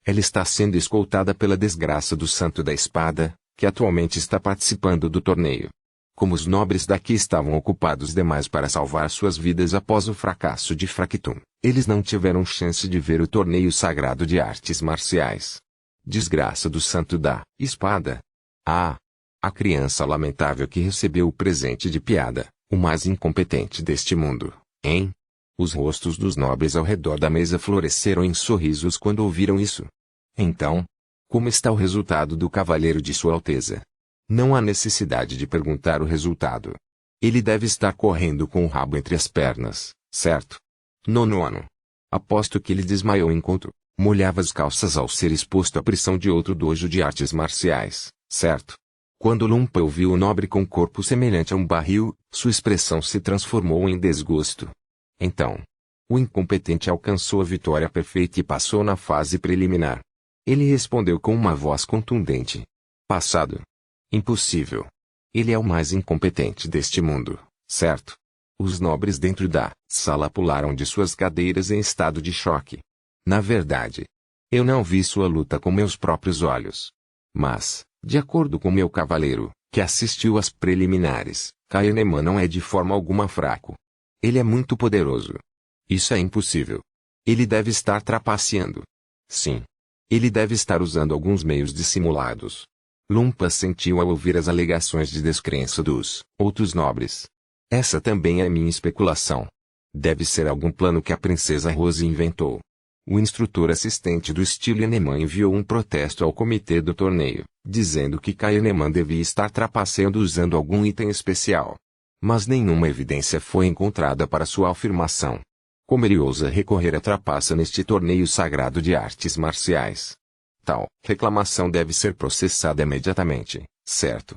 Speaker 1: Ela está sendo escoltada pela desgraça do Santo da Espada, que atualmente está participando do torneio. Como os nobres daqui estavam ocupados demais para salvar suas vidas após o fracasso de Fracton, eles não tiveram chance de ver o torneio sagrado de artes marciais. Desgraça do Santo da Espada. Ah! A criança lamentável que recebeu o presente de piada, o mais incompetente deste mundo, hein? Os rostos dos nobres ao redor da mesa floresceram em sorrisos quando ouviram isso. Então, como está o resultado do cavaleiro de Sua Alteza? Não há necessidade de perguntar o resultado. Ele deve estar correndo com o rabo entre as pernas, certo? Nono ano. Aposto que ele desmaiou enquanto molhava as calças ao ser exposto à pressão de outro dojo de artes marciais, certo? Quando Lumpa ouviu o nobre com corpo semelhante a um barril, sua expressão se transformou em desgosto. Então, o incompetente alcançou a vitória perfeita e passou na fase preliminar. Ele respondeu com uma voz contundente. Passado. Impossível. Ele é o mais incompetente deste mundo, certo? Os nobres dentro da sala pularam de suas cadeiras em estado de choque. Na verdade, eu não vi sua luta com meus próprios olhos. Mas, de acordo com meu cavaleiro, que assistiu às preliminares, Kahneman não é de forma alguma fraco. Ele é muito poderoso. Isso é impossível. Ele deve estar trapaceando. Sim. Ele deve estar usando alguns meios dissimulados. Lumpa sentiu ao ouvir as alegações de descrença dos outros nobres. Essa também é minha especulação. Deve ser algum plano que a princesa Rose inventou. O instrutor assistente do estilo Kahneman enviou um protesto ao comitê do torneio, dizendo que Kahneman devia estar trapaceando usando algum item especial. Mas nenhuma evidência foi encontrada para sua afirmação. Como ele ousa recorrer à trapaça neste torneio sagrado de artes marciais? Tal reclamação deve ser processada imediatamente, certo?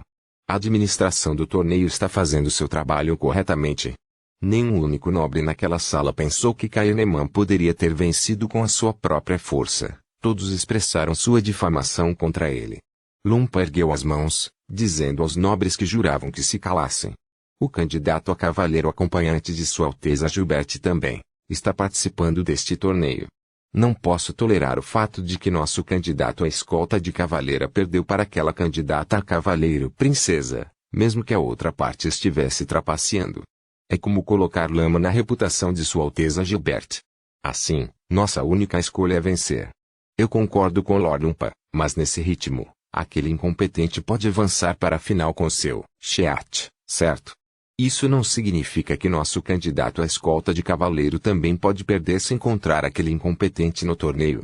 Speaker 1: A administração do torneio está fazendo seu trabalho corretamente. Nenhum único nobre naquela sala pensou que Kahneman poderia ter vencido com a sua própria força. Todos expressaram sua difamação contra ele. Lumpa ergueu as mãos, dizendo aos nobres que juravam que se calassem. O candidato a cavaleiro acompanhante de Sua Alteza Gilbert também está participando deste torneio. Não posso tolerar o fato de que nosso candidato à escolta de cavaleira perdeu para aquela candidata a cavaleiro princesa, mesmo que a outra parte estivesse trapaceando. É como colocar lama na reputação de Sua Alteza Gilbert. Assim, nossa única escolha é vencer. Eu concordo com Lord Lumpa, Mas nesse ritmo, aquele incompetente pode avançar para a final com seu cheat, certo? Isso não significa que nosso candidato à escolta de cavaleiro também pode perder se encontrar aquele incompetente no torneio.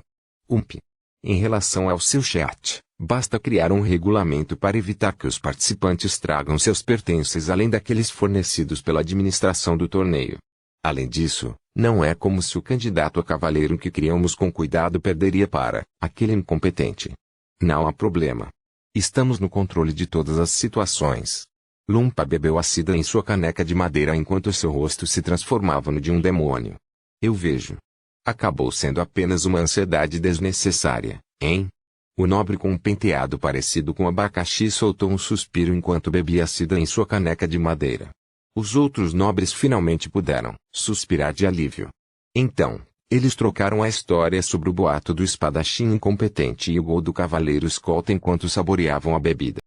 Speaker 1: Em relação ao seu cheat, basta criar um regulamento para evitar que os participantes tragam seus pertences além daqueles fornecidos pela administração do torneio. Além disso, não é como se o candidato a cavaleiro que criamos com cuidado perderia para aquele incompetente. Não há problema. Estamos no controle de todas as situações. Lumpa bebeu a cidra em sua caneca de madeira enquanto seu rosto se transformava no de um demônio. Eu vejo. Acabou sendo apenas uma ansiedade desnecessária, hein? O nobre com um penteado parecido com abacaxi soltou um suspiro enquanto bebia a cidra em sua caneca de madeira. Os outros nobres finalmente puderam suspirar de alívio. Então, eles trocaram a história sobre o boato do espadachim incompetente e o gol do cavaleiro escolta enquanto saboreavam a bebida.